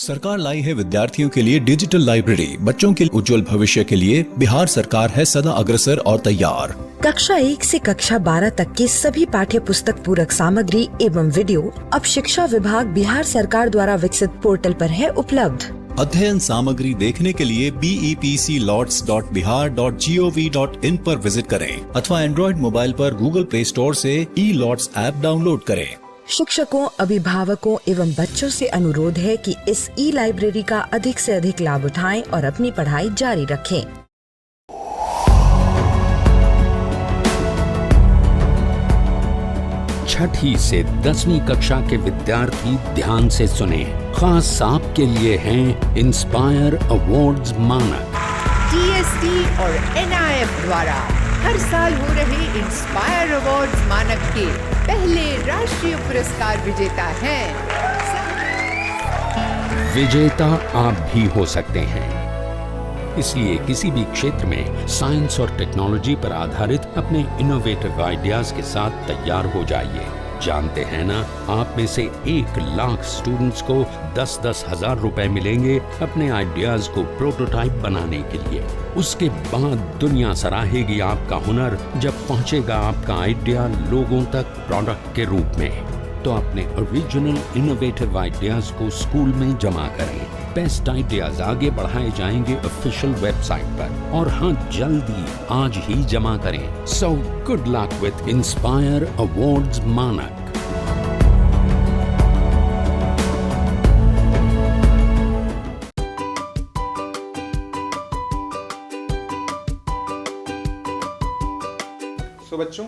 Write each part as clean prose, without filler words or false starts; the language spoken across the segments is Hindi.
सरकार लाई है विद्यार्थियों के लिए डिजिटल लाइब्रेरी। बच्चों के उज्जवल भविष्य के लिए बिहार सरकार है सदा अग्रसर और तैयार। कक्षा 1 से कक्षा 12 तक की सभी पाठ्य पुस्तक पूरक सामग्री एवं वीडियो अब शिक्षा विभाग बिहार सरकार द्वारा विकसित पोर्टल पर है उपलब्ध। अध्ययन सामग्री देखने के लिए BEPCLots.bihar.gov.in पर विजिट करें अथवा एंड्रॉइड मोबाइल पर गूगल प्ले स्टोर से E-Lots ऐप डाउनलोड करें। शिक्षकों, अभिभावकों एवं बच्चों से अनुरोध है कि इस ई-लाइब्रेरी का अधिक से अधिक लाभ उठाएं और अपनी पढ़ाई जारी रखें। छठी से 10वीं कक्षा के विद्यार्थी ध्यान से सुने। खास आपके लिए हैं इंस्पायर अवार्ड्स मानक। DST और NIF द्वारा हर साल हो रहे इंस्पायर अवार्ड्स मानक के पहले राष्ट्रीय पुरस्कार विजेता हैं। विजेता आप भी हो सकते हैं, इसलिए किसी भी क्षेत्र में साइंस और टेक्नोलॉजी पर आधारित अपने इनोवेटिव आइडियाज के साथ तैयार हो जाइए। जानते हैं ना, आप में से 1 लाख स्टूडेंट्स को 10-10 हजार रुपए मिलेंगे अपने आइडियाज को प्रोटोटाइप बनाने के लिए। उसके बाद दुनिया सराहेगी आपका हुनर जब पहुंचेगा आपका आइडिया लोगों तक प्रोडक्ट के रूप में। तो अपने ओरिजिनल इनोवेटिव आइडियाज को स्कूल में जमा करें। बेस्ट आइडियाज आगे बढ़ाए जाएंगे ऑफिशियल वेबसाइट पर, और हाँ, जल्दी आज ही जमा करें। So good luck with inspire awards मानक। तो बच्चों,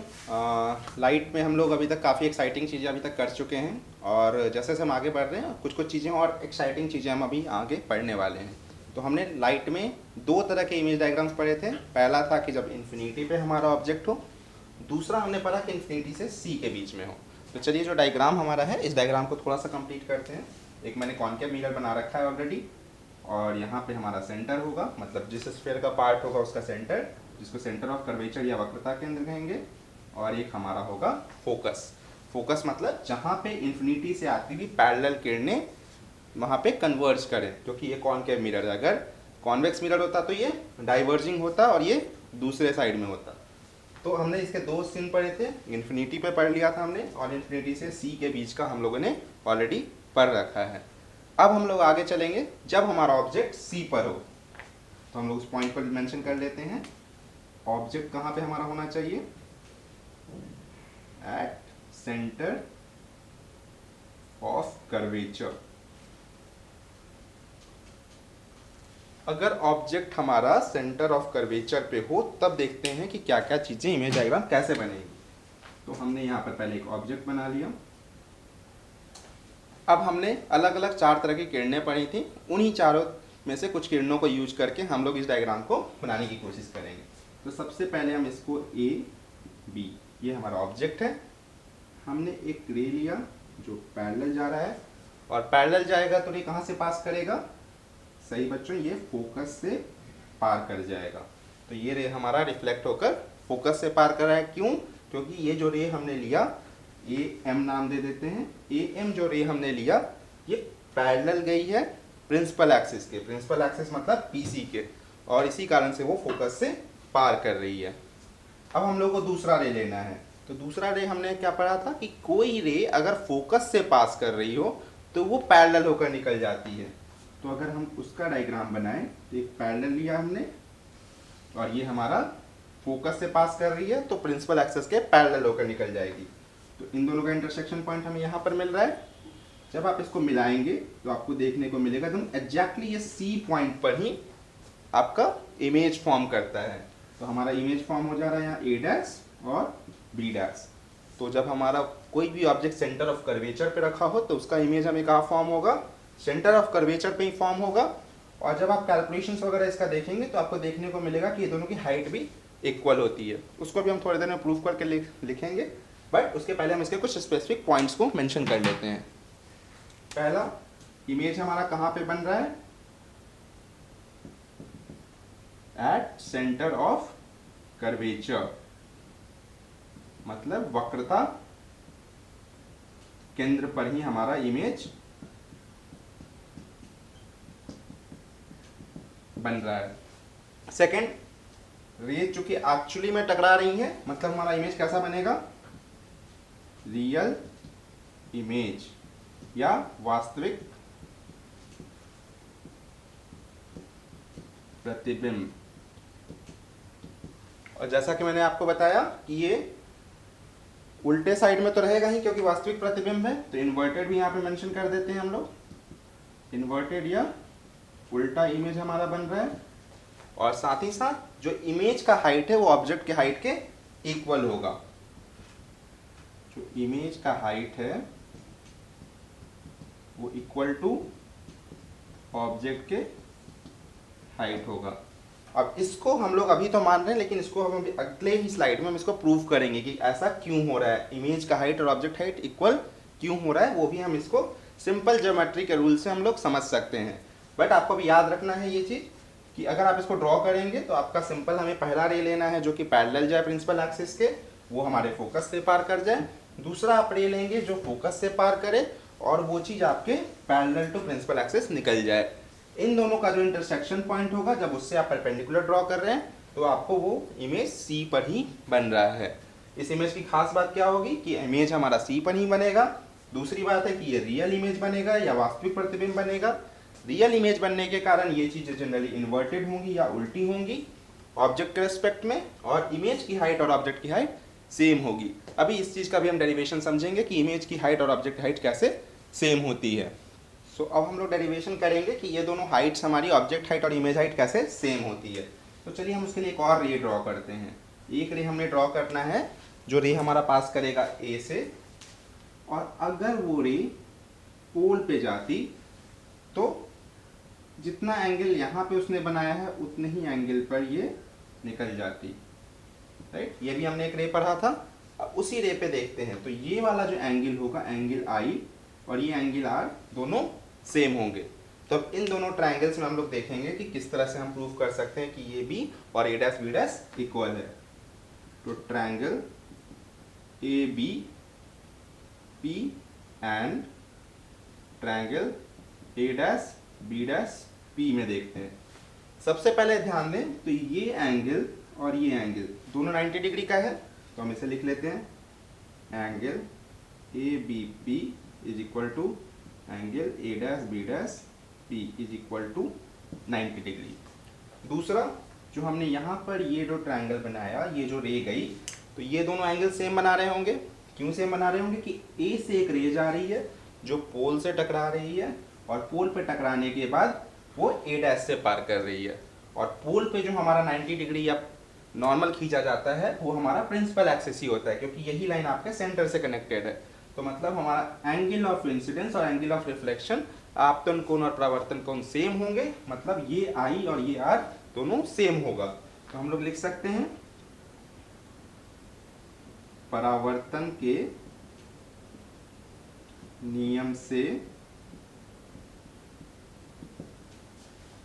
लाइट में हम लोग अभी तक काफ़ी एक्साइटिंग चीज़ें अभी तक कर चुके हैं, और जैसे जैसे हम आगे बढ़ रहे हैं कुछ कुछ चीज़ें और एक्साइटिंग चीज़ें हम अभी आगे पढ़ने वाले हैं। तो हमने लाइट में 2 तरह के इमेज डायग्राम्स पढ़े थे। पहला था कि जब इन्फिनिटी पे हमारा ऑब्जेक्ट हो, दूसरा हमने पढ़ा कि इन्फिनिटी से सी के बीच में हो। तो चलिए, जो डायग्राम हमारा है इस डायग्राम को थोड़ा सा कंप्लीट करते हैं। एक मैंने कॉनकेव मिरर बना रखा है ऑलरेडी, और यहाँ पे हमारा सेंटर होगा, मतलब जिस स्फीयर का पार्ट होगा उसका सेंटर, जिसको सेंटर ऑफ कर्वेचर या वक्रता केंद्र कहेंगे। और एक हमारा होगा फोकस। फोकस मतलब जहाँ पे इन्फिनिटी से आती हुई पैरेलल किरणें वहाँ पे कन्वर्ज करें, क्योंकि ये कॉनकेव मिरर है। अगर कॉन्वेक्स मिरर होता तो ये डाइवर्जिंग होता और ये दूसरे साइड में होता। तो हमने इसके 2 सीन पढ़े थे। इन्फिनिटी पे पढ़ लिया था हमने, और इन्फिनिटी से सी के बीच का हम लोगों ने ऑलरेडी पढ़ रखा है। अब हम लोग आगे चलेंगे जब हमारा ऑब्जेक्ट सी पर हो। तो हम लोग उस पॉइंट पर मेंशन कर लेते हैं, ऑब्जेक्ट कहाँ पे हमारा होना चाहिए, एट सेंटर ऑफ कर्वेचर। अगर ऑब्जेक्ट हमारा सेंटर ऑफ कर्वेचर पे हो तब देखते हैं कि क्या क्या चीजें इमेज डायग्राम कैसे बनेगी। तो हमने यहाँ पर पहले एक ऑब्जेक्ट बना लिया। अब हमने अलग अलग 4 तरह की किरणें पढ़ी थी, उन्हीं चारों में से कुछ किरणों को यूज करके हम लोग इस डायग्राम को बनाने की कोशिश करेंगे। तो सबसे पहले हम इसको ए बी, ये हमारा ऑब्जेक्ट है। हमने एक रे लिया जो पैरेलल जा रहा है, और पैरेलल जाएगा तो रे कहाँ से पास करेगा, सही बच्चों, ये फोकस से पार कर जाएगा। तो ये रे हमारा रिफ्लेक्ट होकर फोकस से पार कर रहा है। क्यों? क्योंकि ये जो रे हमने लिया, ए एम नाम दे देते हैं, ए एम जो रे हमने लिया ये पैरेलल गई है प्रिंसिपल एक्सिस के। प्रिंसिपल एक्सिस मतलब पीसी के, और इसी कारण से वो फोकस से पार कर रही है। अब हम लोग को दूसरा रे लेना है। तो दूसरा रे हमने क्या पढ़ा था कि कोई रे अगर फोकस से पास कर रही हो तो वो पैरेलल होकर निकल जाती है। तो अगर हम उसका डायग्राम बनाएं तो एक पैरेलल लिया हमने, और ये हमारा फोकस से पास कर रही है तो प्रिंसिपल एक्सिस के पैरेलल होकर निकल जाएगी। तो इन दोनों का इंटरसेक्शन पॉइंट हमें यहाँ पर मिल रहा है। जब आप इसको मिलाएंगे तो आपको देखने को मिलेगा एकदम एग्जैक्टली ये सी पॉइंट पर ही आपका इमेज फॉर्म करता है। तो हमारा इमेज फॉर्म हो जा रहा है यहाँ ए डैश और बी डैश। तो जब हमारा कोई भी ऑब्जेक्ट सेंटर ऑफ कर्वेचर पे रखा हो तो उसका इमेज हमें कहाँ फॉर्म होगा, सेंटर ऑफ कर्वेचर पे ही फॉर्म होगा। और जब आप कैलकुलेशंस वगैरह इसका देखेंगे तो आपको देखने को मिलेगा कि ये दोनों की हाइट भी इक्वल होती है। उसको भी हम थोड़ी देर में प्रूफ करके लिखेंगे, बट उसके पहले हम इसके कुछ स्पेसिफिक पॉइंट्स को मेंशन कर लेते हैं। पहला, इमेज हमारा कहाँ पे बन रहा है, एट सेंटर ऑफ कर्वेचर, मतलब वक्रता केंद्र पर ही हमारा इमेज बन रहा है। सेकंड, रेज चूंकि एक्चुअली में टकरा रही है, मतलब हमारा इमेज कैसा बनेगा, रियल इमेज या वास्तविक प्रतिबिंब। और जैसा कि मैंने आपको बताया कि ये उल्टे साइड में तो रहेगा ही क्योंकि वास्तविक प्रतिबिंब है, तो इन्वर्टेड भी यहाँ पे मेंशन कर देते हैं हम लोग, इन्वर्टेड या उल्टा इमेज हमारा बन रहा है। और साथ ही साथ जो इमेज का हाइट है वो ऑब्जेक्ट के हाइट के इक्वल होगा। जो इमेज का हाइट है वो इक्वल टू ऑब्जेक्ट के हाइट होगा। अब इसको हम लोग अभी तो मान रहे हैं, लेकिन इसको हम अगले ही स्लाइड में हम इसको प्रूव करेंगे कि ऐसा क्यों हो रहा है, इमेज का हाइट और ऑब्जेक्ट हाइट इक्वल क्यों हो रहा है, वो भी हम इसको सिंपल ज्योमेट्री के रूल से हम लोग समझ सकते हैं। बट आपको भी याद रखना है ये चीज़ कि अगर आप इसको ड्रॉ करेंगे तो आपका सिंपल हमें पहला रे लेना है जो कि पैरेलल जाए प्रिंसिपल एक्सिस के, वो हमारे फोकस से पार कर जाए। दूसरा आप रे लेंगे जो फोकस से पार करे और वो चीज़ आपके पैरेलल टू प्रिंसिपल एक्सिस निकल जाए। इन दोनों का जो इंटरसेक्शन पॉइंट होगा, जब उससे आप परपेंडिकुलर ड्रॉ कर रहे हैं तो आपको वो इमेज सी पर ही बन रहा है। इस इमेज की खास बात क्या होगी कि इमेज हमारा सी पर ही बनेगा। दूसरी बात है कि ये रियल इमेज बनेगा या वास्तविक प्रतिबिंब बनेगा। रियल इमेज बनने के कारण ये चीज़ें जनरली इन्वर्टेड होंगी या उल्टी होंगी ऑब्जेक्ट के रेस्पेक्ट में, और इमेज की हाइट और ऑब्जेक्ट की हाइट सेम होगी। अभी इस चीज़ का भी हम डेरिवेशन समझेंगे कि इमेज की हाइट और ऑब्जेक्ट हाइट कैसे सेम होती है। सो अब हम लोग डेरिवेशन करेंगे कि ये दोनों हाइट्स हमारी ऑब्जेक्ट हाइट और इमेज हाइट कैसे सेम होती है। तो चलिए हम उसके लिए एक और रे ड्रॉ करते हैं। एक रे हमने ड्रॉ करना है जो रे हमारा पास करेगा ए से, और अगर वो रे पोल पे जाती तो जितना एंगल यहाँ पे उसने बनाया है उतने ही एंगल पर ये निकल जाती, राइट। ये भी हमने एक रे पढ़ा था। अब उसी रे पे देखते हैं तो ये वाला जो एंगल होगा, एंगल आई, और ये एंगल आर, दोनों सेम होंगे। तो अब इन दोनों ट्रायंगल्स में हम लोग देखेंगे कि किस तरह से हम प्रूव कर सकते हैं कि ये बी और A dash B dash equal है। तो triangle A B P and triangle A dash B dash P में देखते हैं। सबसे पहले ध्यान दें तो ये एंगल और ये एंगल दोनों 90 डिग्री का है, तो हम इसे लिख लेते हैं, angle A B P is equal to angle A dash B dash P is equal to 90 degree. दूसरा, जो हमने यहाँ पर ये जो ट्रायंगल बनाया, ये जो रे गई, तो ये दोनों एंगल सेम बना रहे होंगे। क्यों सेम बना रहे होंगे कि ए से एक रे जा रही है जो पोल से टकरा रही है, और पोल पे टकराने के बाद वो ए डैश से पार कर रही है, और पोल पे जो हमारा 90 डिग्री या नॉर्मल खींचा जाता है वो हमारा प्रिंसिपल एक्सिस ही होता है, क्योंकि यही लाइन आपके सेंटर से कनेक्टेड है। तो मतलब हमारा एंगल ऑफ इंसिडेंस और एंगल ऑफ रिफ्लेक्शन, आपतन कोण और परावर्तन कोण सेम होंगे, मतलब ये आई और ये आर दोनों सेम होगा। तो हम लोग लिख सकते हैं परावर्तन के नियम से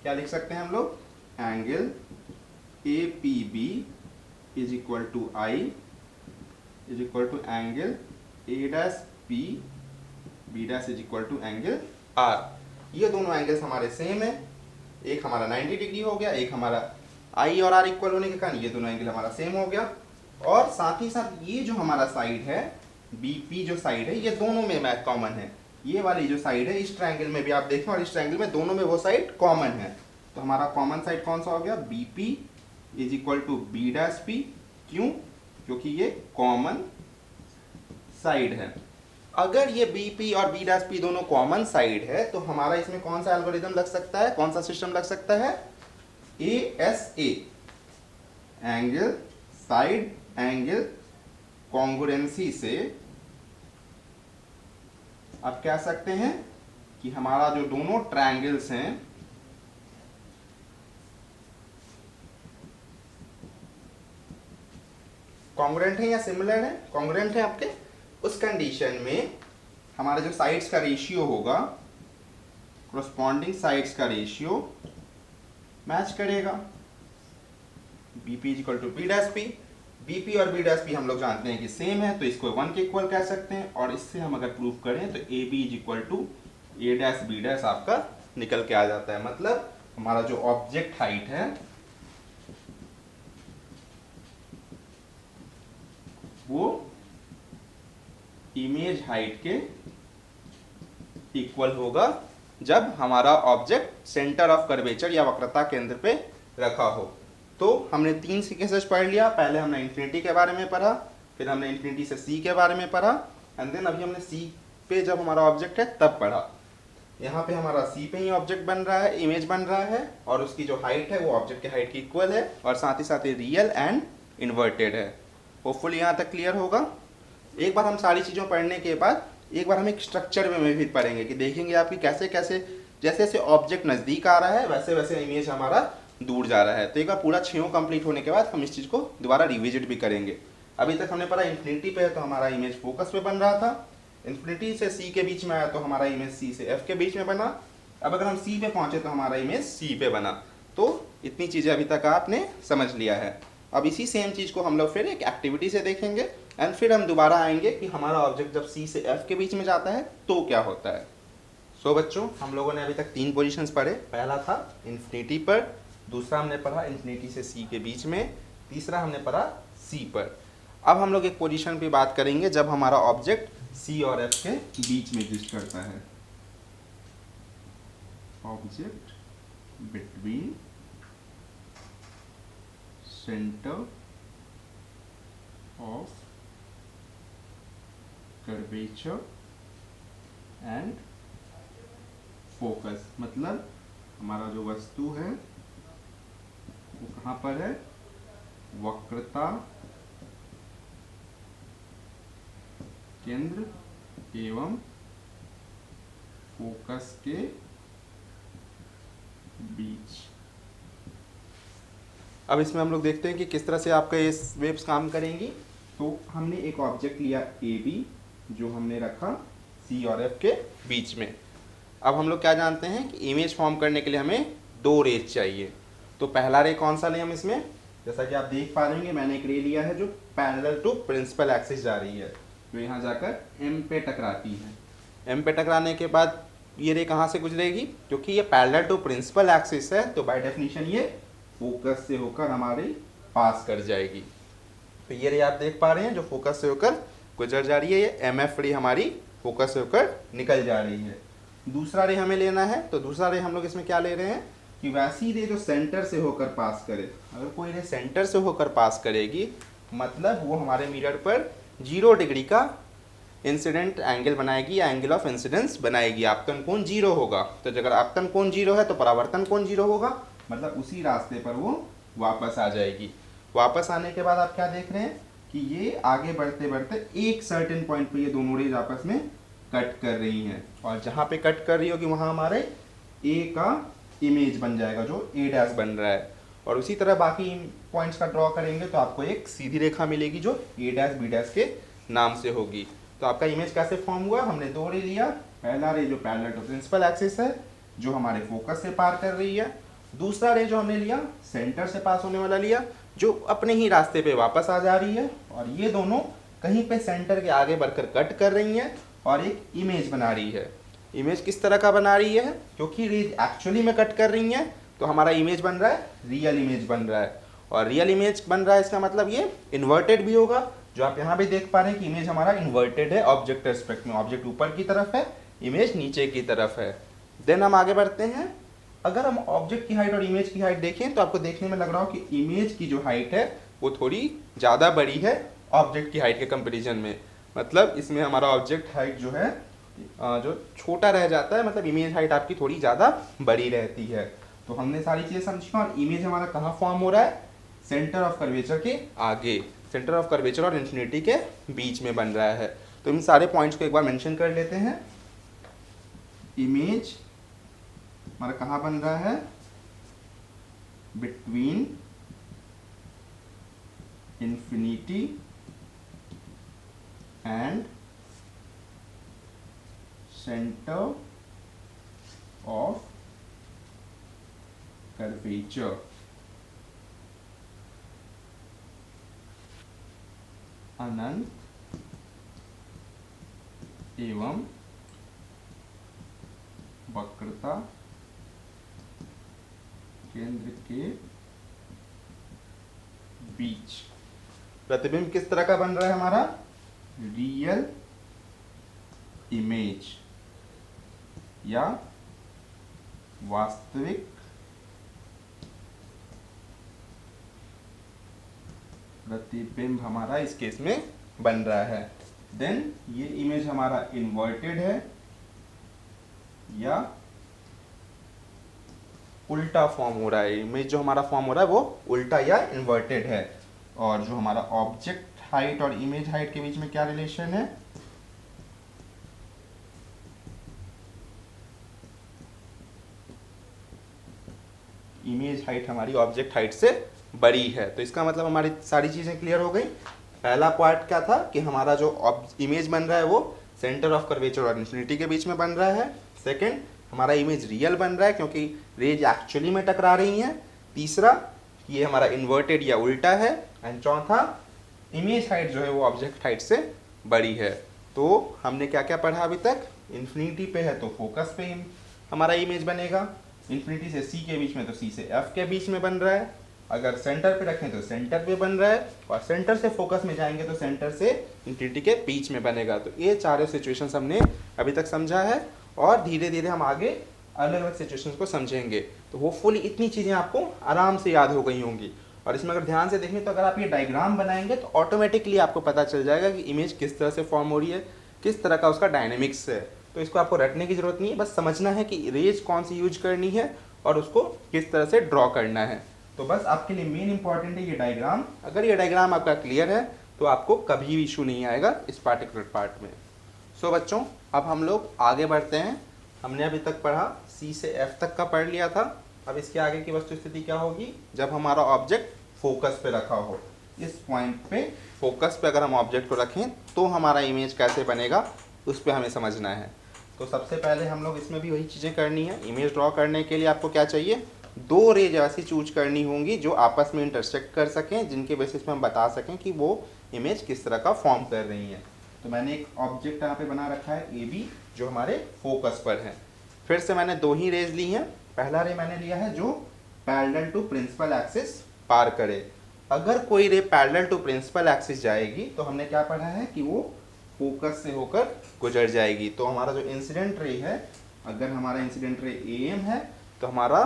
क्या लिख सकते हैं हम लोग, angle A P B is equal to I is equal to angle A dash P B dash is equal to angle R. ये दोनों एंगल्स हमारे सेम है, एक हमारा 90 डिग्री हो गया, एक हमारा आई और आर इक्वल होने के कारण ये दोनों एंगल हमारा सेम हो गया। और साथ ही साथ ये जो हमारा साइड है बी पी जो साइड है, ये दोनों में मैच कॉमन है। ये वाली जो साइड है इस ट्रायंगल में भी आप देखें और इस ट्रायंगल में, दोनों में वो साइड कॉमन है। तो हमारा कॉमन साइड कौन सा हो गया, B P is equal to B dash P. क्यों, क्योंकि ये कॉमन साइड है। अगर ये बी पी और बी डैश पी दोनों कॉमन साइड है तो हमारा इसमें कौन सा एल्गोरिथम लग सकता है, कौन सा सिस्टम लग सकता है, A S A, angle side angle congruency से आप कह सकते हैं कि हमारा जो दोनों ट्रायंगल्स हैं कॉन्ग्रुएंट है या सिमिलर है, कॉन्ग्रुएंट है आपके, उस कंडीशन में हमारे जो साइड्स का रेशियो होगा, कोरस्पॉन्डिंग साइड्स का रेशियो मैच करेगा। BP is equal to B dash P, BP और बी डैश पी हम लोग जानते हैं कि सेम है, तो इसको 1 के इक्वल कह सकते हैं। और इससे हम अगर प्रूफ करें तो A B is equal to A dash B dash आपका निकल के आ जाता है। मतलब हमारा जो ऑब्जेक्ट हाइट है वो इमेज हाइट के इक्वल होगा जब हमारा ऑब्जेक्ट सेंटर ऑफ कर्वेचर या वक्रता केंद्र पे रखा हो। तो हमने 3 सीक्वेंसेस पढ़ लिया। पहले हमने इन्फिनिटी के बारे में पढ़ा, फिर हमने इन्फिनिटी से सी के बारे में पढ़ा, एंड देन अभी हमने सी पे जब हमारा ऑब्जेक्ट है तब पढ़ा। यहाँ पे हमारा सी पे ही ऑब्जेक्ट बन रहा है, इमेज बन रहा है, और उसकी जो हाइट है वो ऑब्जेक्ट की हाइट की इक्वल है, और साथ ही रियल एंड इन्वर्टेड है। होपफुली यहाँ तक क्लियर होगा। एक बार हम सारी चीज़ों पढ़ने के बाद एक बार हम एक स्ट्रक्चर में भी पढ़ेंगे कि देखेंगे आपकी कैसे कैसे जैसे जैसे ऑब्जेक्ट नज़दीक आ रहा है वैसे वैसे इमेज हमारा दूर जा रहा है। तो एक बार पूरा 6 कंप्लीट होने के बाद हम इस चीज़ को दोबारा रिविजिट भी करेंगे। अभी तक हमने पढ़ा इन्फिनिटी पे है तो हमारा इमेज फोकस पे बन रहा था, इन्फिनिटी से सी के बीच में आया तो हमारा इमेज सी से एफ के बीच में बना, अब अगर हम सी पे पहुंचे तो हमारा इमेज सी पे बना। तो इतनी चीज़ें अभी तक आपने समझ लिया है। अब इसी सेम चीज़ को हम लोग फिर एक एक्टिविटी से देखेंगे, एंड फिर हम दोबारा आएंगे कि हमारा ऑब्जेक्ट जब सी से एफ के बीच में जाता है तो क्या होता है। सो बच्चों, हम लोगों ने अभी तक 3 पोजीशंस पढ़े। पहला था इन्फिनिटी पर, दूसरा हमने पढ़ा इन्फिनिटी से सी के बीच में, तीसरा हमने पढ़ा सी पर। अब हम लोग एक पोजीशन पे बात करेंगे जब हमारा ऑब्जेक्ट सी और एफ के बीच में एग्जिस्ट करता है। Object between centre of curvature and focus, मतलब हमारा जो वस्तु है वो कहाँ पर है, वक्रता केंद्र एवं फोकस के बीच। अब इसमें हम लोग देखते हैं कि किस तरह से आपका ये वेव्स काम करेंगी। तो हमने एक ऑब्जेक्ट लिया ए बी जो हमने रखा सी और एफ के बीच में। अब हम लोग क्या जानते हैं कि इमेज फॉर्म करने के लिए हमें 2 रेज चाहिए। तो पहला रे कौन सा लें हम इसमें, जैसा कि आप देख पा रहे होंगे मैंने एक रे लिया है जो पैरेलल टू प्रिंसिपल एक्सिस जा रही है, जो यहाँ जाकर एम पे टकराती है। एम पे टकराने के बाद ये रे कहाँ से गुजरेगी, क्योंकि ये पैरेलल टू प्रिंसिपल एक्सिस है तो बाय डेफिनेशन ये फोकस से होकर हमारे पास कर जाएगी। तो ये रे आप देख पा रहे हैं जो फोकस से होकर गुजर जा रही है, ये एम एफ रे हमारी फोकस से होकर निकल जा रही है। दूसरा रे हमें लेना है, तो दूसरा रे हम लोग इसमें क्या ले रहे हैं कि वैसी रे जो सेंटर से होकर पास करे। अगर कोई रे सेंटर से होकर पास करेगी मतलब वो हमारे मिरर पर 0 डिग्री का इंसिडेंट एंगल बनाएगी या एंगल ऑफ इंसिडेंस बनाएगी। आपतन कोण 0 होगा, तो अगर आपतन कोण 0 है तो परावर्तन कोण 0 होगा, मतलब उसी रास्ते पर वो वापस आ जाएगी। वापस आने के बाद आप क्या देख रहे हैं कि ये आगे बढ़ते बढ़ते एक सर्टेन पॉइंट पे ये दोनों रेज आपस में कट कर रही हैं, और जहाँ पे कट कर रही होगी वहाँ हमारे ए का इमेज बन जाएगा जो ए डैश बन रहा है। और उसी तरह बाकी पॉइंट्स का ड्रॉ करेंगे तो आपको एक सीधी रेखा मिलेगी जो ए डैश बी डैश के नाम से होगी। तो आपका इमेज कैसे फॉर्म हुआ, हमने 2 रे लिया। पहला रे जो पैरेलल टू प्रिंसिपल एक्सिस है जो हमारे फोकस से पार कर रही है, दूसरा रे जो हमने लिया सेंटर से पास होने वाला लिया जो अपने ही रास्ते पे वापस आ जा रही है, और ये दोनों कहीं पे सेंटर के आगे बढ़कर कट कर रही हैं और एक इमेज बना रही है। इमेज किस तरह का बना रही है, क्योंकि रेज एक्चुअली में कट कर रही हैं तो हमारा इमेज बन रहा है रियल इमेज बन रहा है, और रियल इमेज बन रहा है इसका मतलब ये इन्वर्टेड भी होगा, जो आप यहाँ भी देख पा रहे हैं कि इमेज हमारा इन्वर्टेड है ऑब्जेक्ट रिस्पेक्ट में। ऑब्जेक्ट ऊपर की तरफ है, इमेज नीचे की तरफ है। देन हम आगे बढ़ते हैं। अगर हम ऑब्जेक्ट की हाइट और इमेज की हाइट देखें तो आपको देखने में लग रहा हो कि इमेज की जो हाइट है वो थोड़ी ज़्यादा बड़ी है ऑब्जेक्ट की हाइट के कंपेरिजन में। मतलब इसमें हमारा ऑब्जेक्ट हाइट जो है जो छोटा रह जाता है, मतलब इमेज हाइट आपकी थोड़ी ज़्यादा बड़ी रहती है। तो हमने सारी चीज़ें समझी, और इमेज हमारा कहाँ फॉर्म हो रहा है, सेंटर ऑफ कर्वेचर के आगे, सेंटर ऑफ कर्वेचर और इन्फिनिटी के बीच में बन रहा है। तो इन सारे पॉइंट्स को एक बार मेंशन कर लेते हैं। इमेज हमारा कहाँ बन रहा है, between infinity and centre of curvature. अनंत एवं वक्रता केंद्र के बीच। प्रतिबिंब किस तरह का बन रहा है हमारा? रियल इमेज या वास्तविक प्रतिबिंब हमारा इस केस में बन रहा है। देन ये इमेज हमारा इन्वर्टेड है या उल्टा फॉर्म हो रहा है। इमेज जो हमारा फॉर्म हो रहा है वो उल्टा या इन्वर्टेड है। और जो हमारा ऑब्जेक्ट हाइट और इमेज हाइट के बीच में क्या रिलेशन है? इमेज हाइट हमारी ऑब्जेक्ट हाइट से बड़ी है। तो इसका मतलब हमारी सारी चीजें क्लियर हो गई। पहला पार्ट क्या था कि हमारा जो इमेज बन रहा है वो सेंटर ऑफ कर्वेचर और इन्फिनिटी के बीच में बन रहा है। सेकंड, हमारा इमेज रियल बन रहा है क्योंकि रेज एक्चुअली में टकरा रही हैं। तीसरा, ये हमारा इन्वर्टेड या उल्टा है। एंड चौथा, इमेज हाइट जो है वो ऑब्जेक्ट हाइट से बड़ी है। तो हमने क्या क्या पढ़ा अभी तक? इन्फिनिटी पे है तो फोकस पे हमारा इमेज बनेगा, इन्फिनिटी से सी के बीच में तो सी से एफ के बीच में बन रहा है, अगर सेंटर पे रखें तो सेंटर पे बन रहा है, और सेंटर से फोकस में जाएंगे तो सेंटर से इन्फिनिटी के बीच में बनेगा। तो ये चारों सिचुएशंस हमने अभी तक समझा है और धीरे धीरे हम आगे अलग अलग सिचुएशंस को समझेंगे। तो होपफुली इतनी चीज़ें आपको आराम से याद हो गई होंगी। और इसमें अगर ध्यान से देखें तो अगर आप ये डायग्राम बनाएंगे तो ऑटोमेटिकली आपको पता चल जाएगा कि इमेज किस तरह से फॉर्म हो रही है, किस तरह का उसका डायनेमिक्स है। तो इसको आपको रटने की जरूरत नहीं है, बस समझना है कि रेज कौन सी यूज करनी है और उसको किस तरह से ड्रॉ करना है। तो बस आपके लिए मेन इंपॉर्टेंट है ये डायग्राम। अगर ये डायग्राम आपका क्लियर है तो आपको कभी भी इशू नहीं आएगा इस पार्टिकुलर पार्ट में। सो बच्चों, अब हम लोग आगे बढ़ते हैं। हमने अभी तक पढ़ा सी से एफ तक का पढ़ लिया था। अब इसके आगे की वस्तु स्थिति क्या होगी? जब हमारा ऑब्जेक्ट फोकस पे रखा हो, इस पॉइंट पे फोकस पे अगर हम ऑब्जेक्ट को रखें तो हमारा इमेज कैसे बनेगा उस पर हमें समझना है। तो सबसे पहले हम लोग इसमें भी वही चीज़ें करनी है। इमेज ड्रॉ करने के लिए आपको क्या चाहिए? दो रेज ऐसी चूज करनी होंगी जो आपस में इंटरसेक्ट कर सकें, जिनके बेसिस पे हम बता सकें कि वो इमेज किस तरह का फॉर्म कर रही है। तो मैंने एक ऑब्जेक्ट यहाँ पे बना रखा है ए बी, जो हमारे फोकस पर है। फिर से मैंने दो ही रेज ली हैं। पहला रे मैंने लिया है जो पैरेलल टू प्रिंसिपल एक्सिस पार करे। अगर कोई ray parallel to principal axis जाएगी तो हमने क्या पढ़ा है कि वो फोकस से होकर गुजर जाएगी। तो हमारा जो इंसिडेंट रे है, अगर हमारा इंसिडेंट रे ए एम है तो हमारा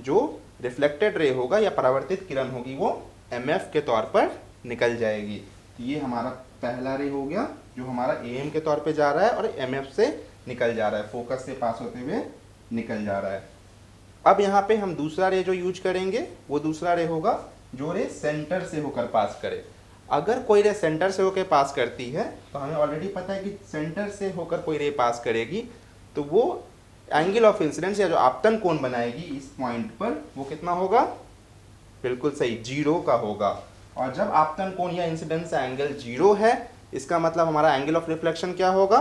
जो रिफ्लेक्टेड रे होगा या परावर्तित किरण होगी वो एम एफ के तौर पर निकल जाएगी। तो ये हमारा पहला रे हो गया जो हमारा ए एम के तौर पे जा रहा है और एम एफ से निकल जा रहा है, फोकस से पास होते हुए निकल जा रहा है। अब यहाँ पे हम दूसरा रे जो यूज करेंगे वो दूसरा रे होगा जो रे सेंटर से होकर पास करे। अगर कोई रे सेंटर से होकर पास करती है तो हमें ऑलरेडी पता है कि सेंटर से होकर कोई रे पास करेगी तो वो एंगल ऑफ इंसिडेंस या जो आपतन कोण बनाएगी इस पॉइंट पर वो कितना होगा? बिल्कुल सही, 0 का होगा। और जब आपतन कोण या इंसिडेंस एंगल 0 है, इसका मतलब हमारा एंगल ऑफ रिफ्लेक्शन क्या होगा?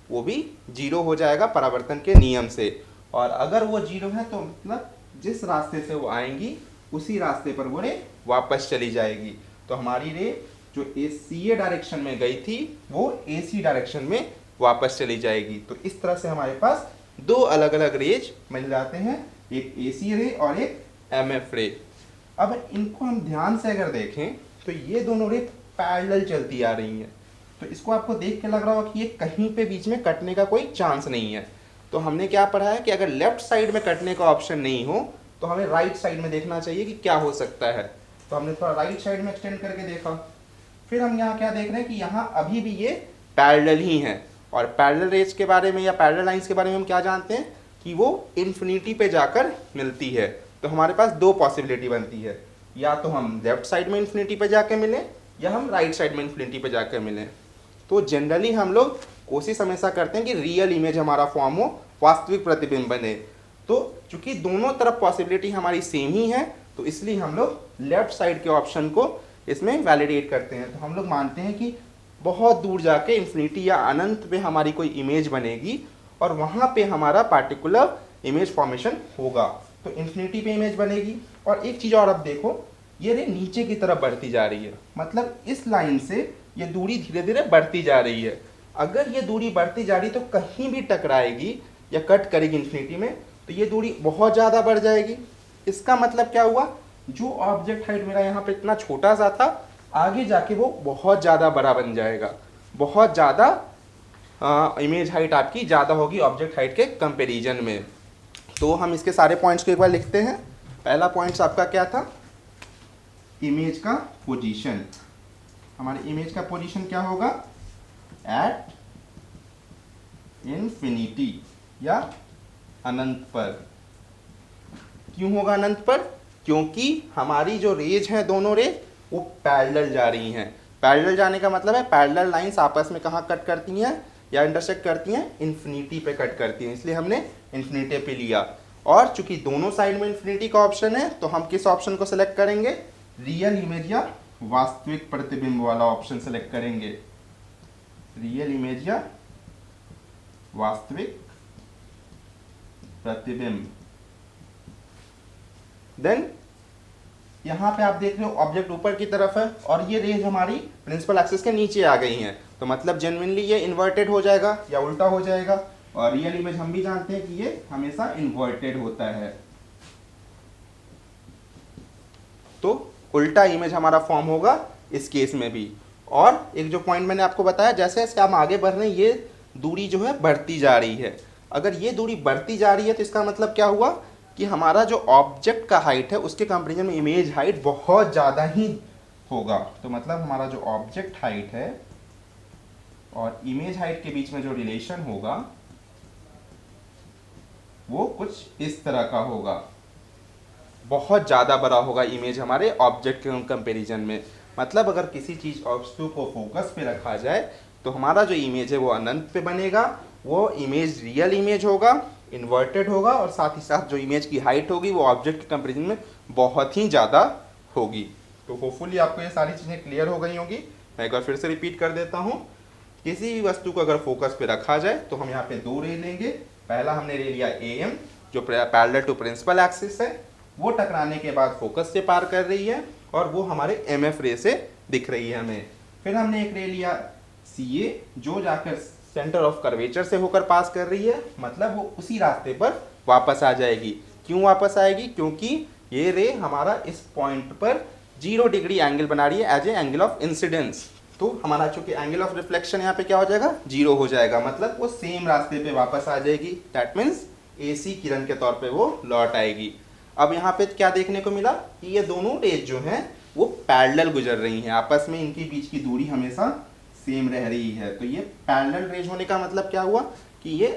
वो भी 0 हो जाएगा परावर्तन के नियम से। और अगर वो 0 है तो मतलब जिस रास्ते से वो आएंगी उसी रास्ते पर वो रे वापस चली जाएगी। तो हमारी रे जो सी ए डायरेक्शन में गई थी वो ए सी डायरेक्शन में वापस चली जाएगी। तो इस तरह से हमारे पास दो अलग अलग रेज मिल जाते हैं, एक ए सी रे और एक एम एफ रे। अब इनको हम ध्यान से अगर देखें तो ये दोनों रे पैरेलल चलती आ रही हैं। तो इसको आपको देख के लग रहा होगा कि ये कहीं पे बीच में कटने का कोई चांस नहीं है। तो हमने क्या पढ़ा है कि अगर लेफ्ट साइड में कटने का ऑप्शन नहीं हो तो हमें राइट साइड में देखना चाहिए कि क्या हो सकता है। तो हमने थोड़ा राइट साइड में एक्सटेंड करके देखा। फिर हम यहाँ क्या देख रहे हैं कि यहाँ अभी भी ये पैरेलल ही हैं। और पैरेलल रेज के बारे में या पैरेलल लाइंस के बारे में हम क्या जानते हैं कि वो इन्फिनिटी पे जाकर मिलती है। तो हमारे पास दो पॉसिबिलिटी बनती है, या तो हम लेफ्ट साइड में इन्फिनिटी पे जाके मिलें या हम राइट साइड में इन्फिनिटी पे जाकर मिलें। तो जनरली हम लोग कोशिश हमेशा करते हैं कि रियल इमेज हमारा फॉर्म हो, वास्तविक प्रतिबिंब बने। तो चूंकि दोनों तरफ पॉसिबिलिटी हमारी सेम ही है तो इसलिए हम लोग लेफ्ट साइड के ऑप्शन को इसमें वैलिडेट करते हैं। तो हम लोग मानते हैं कि बहुत दूर जाके इन्फिनिटी या अनंत पे हमारी कोई इमेज बनेगी और वहाँ पे हमारा पार्टिकुलर इमेज फॉर्मेशन होगा। तो इन्फिनिटी पे इमेज बनेगी। और एक चीज़ और अब देखो, ये रे नीचे की तरफ बढ़ती जा रही है, मतलब इस लाइन से ये दूरी धीरे धीरे बढ़ती जा रही है। अगर ये दूरी बढ़ती जा रही तो कहीं भी टकराएगी या कट करेगी इन्फिनिटी में तो ये दूरी बहुत ज़्यादा बढ़ जाएगी। इसका मतलब क्या हुआ, जो ऑब्जेक्ट हाइट मेरा यहाँ पे इतना छोटा सा था, आगे जाके वो बहुत ज़्यादा बड़ा बन जाएगा, बहुत ज़्यादा इमेज हाइट आपकी ज़्यादा होगी ऑब्जेक्ट हाइट के कंपैरिजन में। तो हम इसके सारे पॉइंट्स को एक बार लिखते हैं। पहला पॉइंट्स आपका क्या था, इमेज का पोजीशन। हमारे इमेज का पोजीशन क्या होगा, एट इन्फिनिटी या अनंत पर। क्यों होगा अनंत पर, क्योंकि हमारी जो रेज हैं दोनों रेज वो पैरेलल जा रही हैं। पैरेलल जाने का मतलब है पैरेलल लाइंस आपस में कहाँ कट करती हैं या इंटरसेक्ट करती हैं, इन्फिनिटी पे कट करती हैं, इसलिए हमने इन्फिनिटी पे लिया। और चूंकि दोनों साइड में इन्फिनिटी का ऑप्शन है तो हम किस ऑप्शन को सिलेक्ट करेंगे, रियल इमेज या वास्तविक प्रतिबिंब वाला ऑप्शन सेलेक्ट करेंगे। रियल इमेज या वास्तविक प्रतिबिंब। देन यहां पे आप देख रहे हो ऑब्जेक्ट ऊपर की तरफ है और ये रेज हमारी प्रिंसिपल एक्सिस के नीचे आ गई हैं, तो मतलब जेन्युइनली ये इन्वर्टेड हो जाएगा या उल्टा हो जाएगा। और रियल इमेज हम भी जानते हैं कि ये हमेशा इन्वर्टेड होता है, तो उल्टा इमेज हमारा फॉर्म होगा इस केस में भी। और एक जो पॉइंट मैंने आपको बताया, जैसे जैसे हम आगे बढ़ रहे हैं ये दूरी जो है बढ़ती जा रही है। अगर ये दूरी बढ़ती जा रही है तो इसका मतलब क्या हुआ कि हमारा जो ऑब्जेक्ट का हाइट है उसके कंपैरिजन में इमेज हाइट बहुत ज़्यादा ही होगा। तो मतलब हमारा जो ऑब्जेक्ट हाइट है और इमेज हाइट के बीच में जो रिलेशन होगा वो कुछ इस तरह का होगा, बहुत ज़्यादा बड़ा होगा इमेज हमारे ऑब्जेक्ट के कंपैरिजन में। मतलब अगर किसी चीज़ वस्तु को फोकस पे रखा जाए तो हमारा जो इमेज है वो अनंत पे बनेगा, वो इमेज रियल इमेज होगा, इन्वर्टेड होगा, और साथ ही साथ जो इमेज की हाइट होगी वो ऑब्जेक्ट के कंपैरिजन में बहुत ही ज़्यादा होगी। तो होपफुली आपको ये सारी चीज़ें क्लियर हो गई होंगी। मैं एक बार फिर से रिपीट कर देता हूँ। किसी भी वस्तु को अगर फोकस पे रखा जाए तो हम यहाँ पे दो रे लेंगे। पहला हमने ले लिया AM जो पैरेलल टू प्रिंसिपल एक्सिस है, वो टकराने के बाद फोकस से पार कर रही है और वो हमारे MF रे से दिख रही है हमें। फिर हमने एक रे लिया CA जो जाकर सेंटर ऑफ कर्वेचर से होकर पास कर रही है, मतलब वो उसी रास्ते पर वापस आ जाएगी। क्यों वापस आएगी, क्योंकि ये रे हमारा इस पॉइंट पर 0 डिग्री एंगल बना रही है as a angle of incidence. तो हमारा चूंकि एंगल ऑफ रिफ्लेक्शन यहाँ पे क्या हो जाएगा, 0 हो जाएगा, मतलब वो सेम रास्ते पे वापस आ जाएगी। दैट मीन्स AC किरण के तौर पे वो लौट आएगी। अब यहाँ पे क्या देखने को मिला कि ये दोनों रेज जो हैं वो पैरेलल गुजर रही हैं, आपस में इनके बीच की दूरी हमेशा सेम रह रही है। तो ये पैरेलल रेज होने का मतलब क्या हुआ कि ये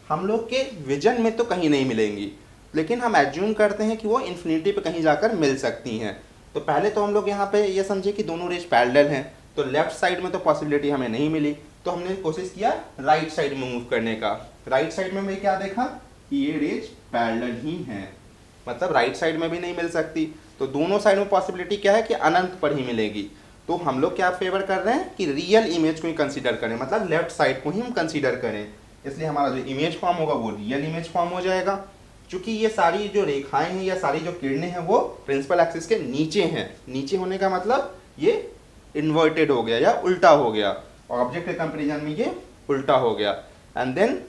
हम लोग के विजन में तो कहीं नहीं मिलेंगी, लेकिन हम एज्यूम करते हैं कि वो इन्फिनिटी पे कहीं जाकर मिल सकती हैं। तो पहले तो हम लोग यहाँ पे ये समझे कि दोनों रेज पैरेलल हैं, तो लेफ्ट साइड में तो पॉसिबिलिटी हमें नहीं मिली, तो हमने कोशिश किया राइट साइड में मूव करने का। राइट साइड में मैं क्या देखा कि ये रेज पैरेलल ही हैं, मतलब राइट साइड में भी नहीं मिल सकती, तो दोनों साइड में पॉसिबिलिटी क्या है कि अनंत पर ही मिलेगी। तो हम लोग क्या फेवर कर रहे हैं कि रियल इमेज को ही कंसीडर करें, मतलब लेफ्ट साइड को ही हम कंसीडर करें, इसलिए हमारा जो इमेज फॉर्म होगा वो रियल इमेज फॉर्म हो जाएगा। क्योंकि ये सारी जो रेखाएं हैं या सारी जो किरणें हैं वो प्रिंसिपल एक्सिस के नीचे हैं, नीचे होने का मतलब ये इन्वर्टेड हो गया या उल्टा हो गया, ऑब्जेक्ट के कंपैरिजन में ये उल्टा हो गया। एंड देन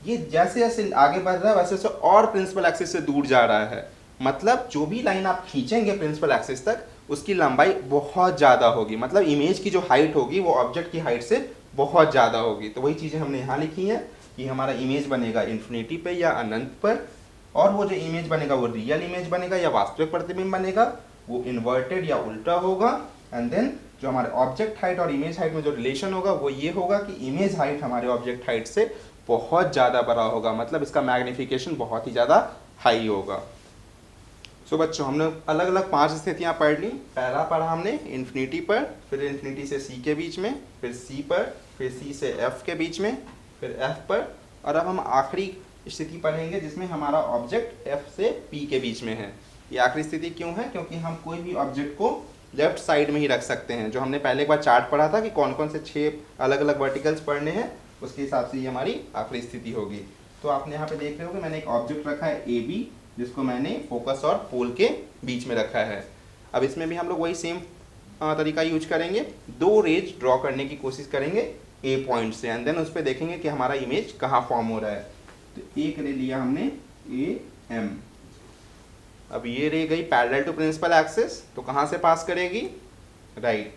ये जैसे जैसे आगे बढ़ रहा है वैसे वैसे और प्रिंसिपल एक्सिस से दूर जा रहा है, मतलब जो भी लाइन आप खींचेंगे प्रिंसिपल एक्सिस तक उसकी लंबाई बहुत ज़्यादा होगी, मतलब इमेज की जो हाइट होगी वो ऑब्जेक्ट की हाइट से बहुत ज़्यादा होगी। तो वही चीज़ें हमने यहाँ लिखी हैं कि हमारा इमेज बनेगा इन्फिनिटी पे या अनंत पर, और वो जो इमेज बनेगा वो रियल इमेज बनेगा या वास्तविक प्रतिबिंब बनेगा, वो इन्वर्टेड या उल्टा होगा। एंड देन जो हमारे ऑब्जेक्ट हाइट और इमेज हाइट में जो रिलेशन होगा वो ये होगा कि इमेज हाइट हमारे ऑब्जेक्ट हाइट से बहुत ज़्यादा बड़ा होगा, मतलब इसका मैग्निफिकेशन बहुत ही ज़्यादा हाई होगा। सो बच्चों हमने अलग अलग 5 स्थितियाँ पढ़ ली। पहला पढ़ा हमने इन्फिनिटी पर, फिर इन्फिनिटी से C के बीच में, फिर C पर, फिर C से F के बीच में, फिर F पर, और अब हम आखिरी स्थिति पढ़ेंगे जिसमें हमारा ऑब्जेक्ट F से P के बीच में है। ये आखिरी स्थिति क्यों है, क्योंकि हम कोई भी ऑब्जेक्ट को लेफ्ट साइड में ही रख सकते हैं। जो हमने पहले एक बार चार्ट पढ़ा था कि कौन कौन से 6 अलग अलग वर्टिकल्स पढ़ने हैं, उसके हिसाब से ये हमारी आखिरी स्थिति होगी। तो आपने यहाँ पे देख रहे हो कि मैंने एक ऑब्जेक्ट रखा है AB, जिसको मैंने फोकस और पोल के बीच में रखा है। अब इसमें भी हम लोग वही सेम तरीका यूज करेंगे, 2 रेज ड्रॉ करने की कोशिश करेंगे A पॉइंट से, एंड देन उस पर देखेंगे कि हमारा इमेज कहाँ फॉर्म हो रहा है। तो एक रे लिया हमने AM, अब ये रे गई पैरेलल टू प्रिंसिपल एक्सिस, तो कहाँ से पास करेगी, राइट,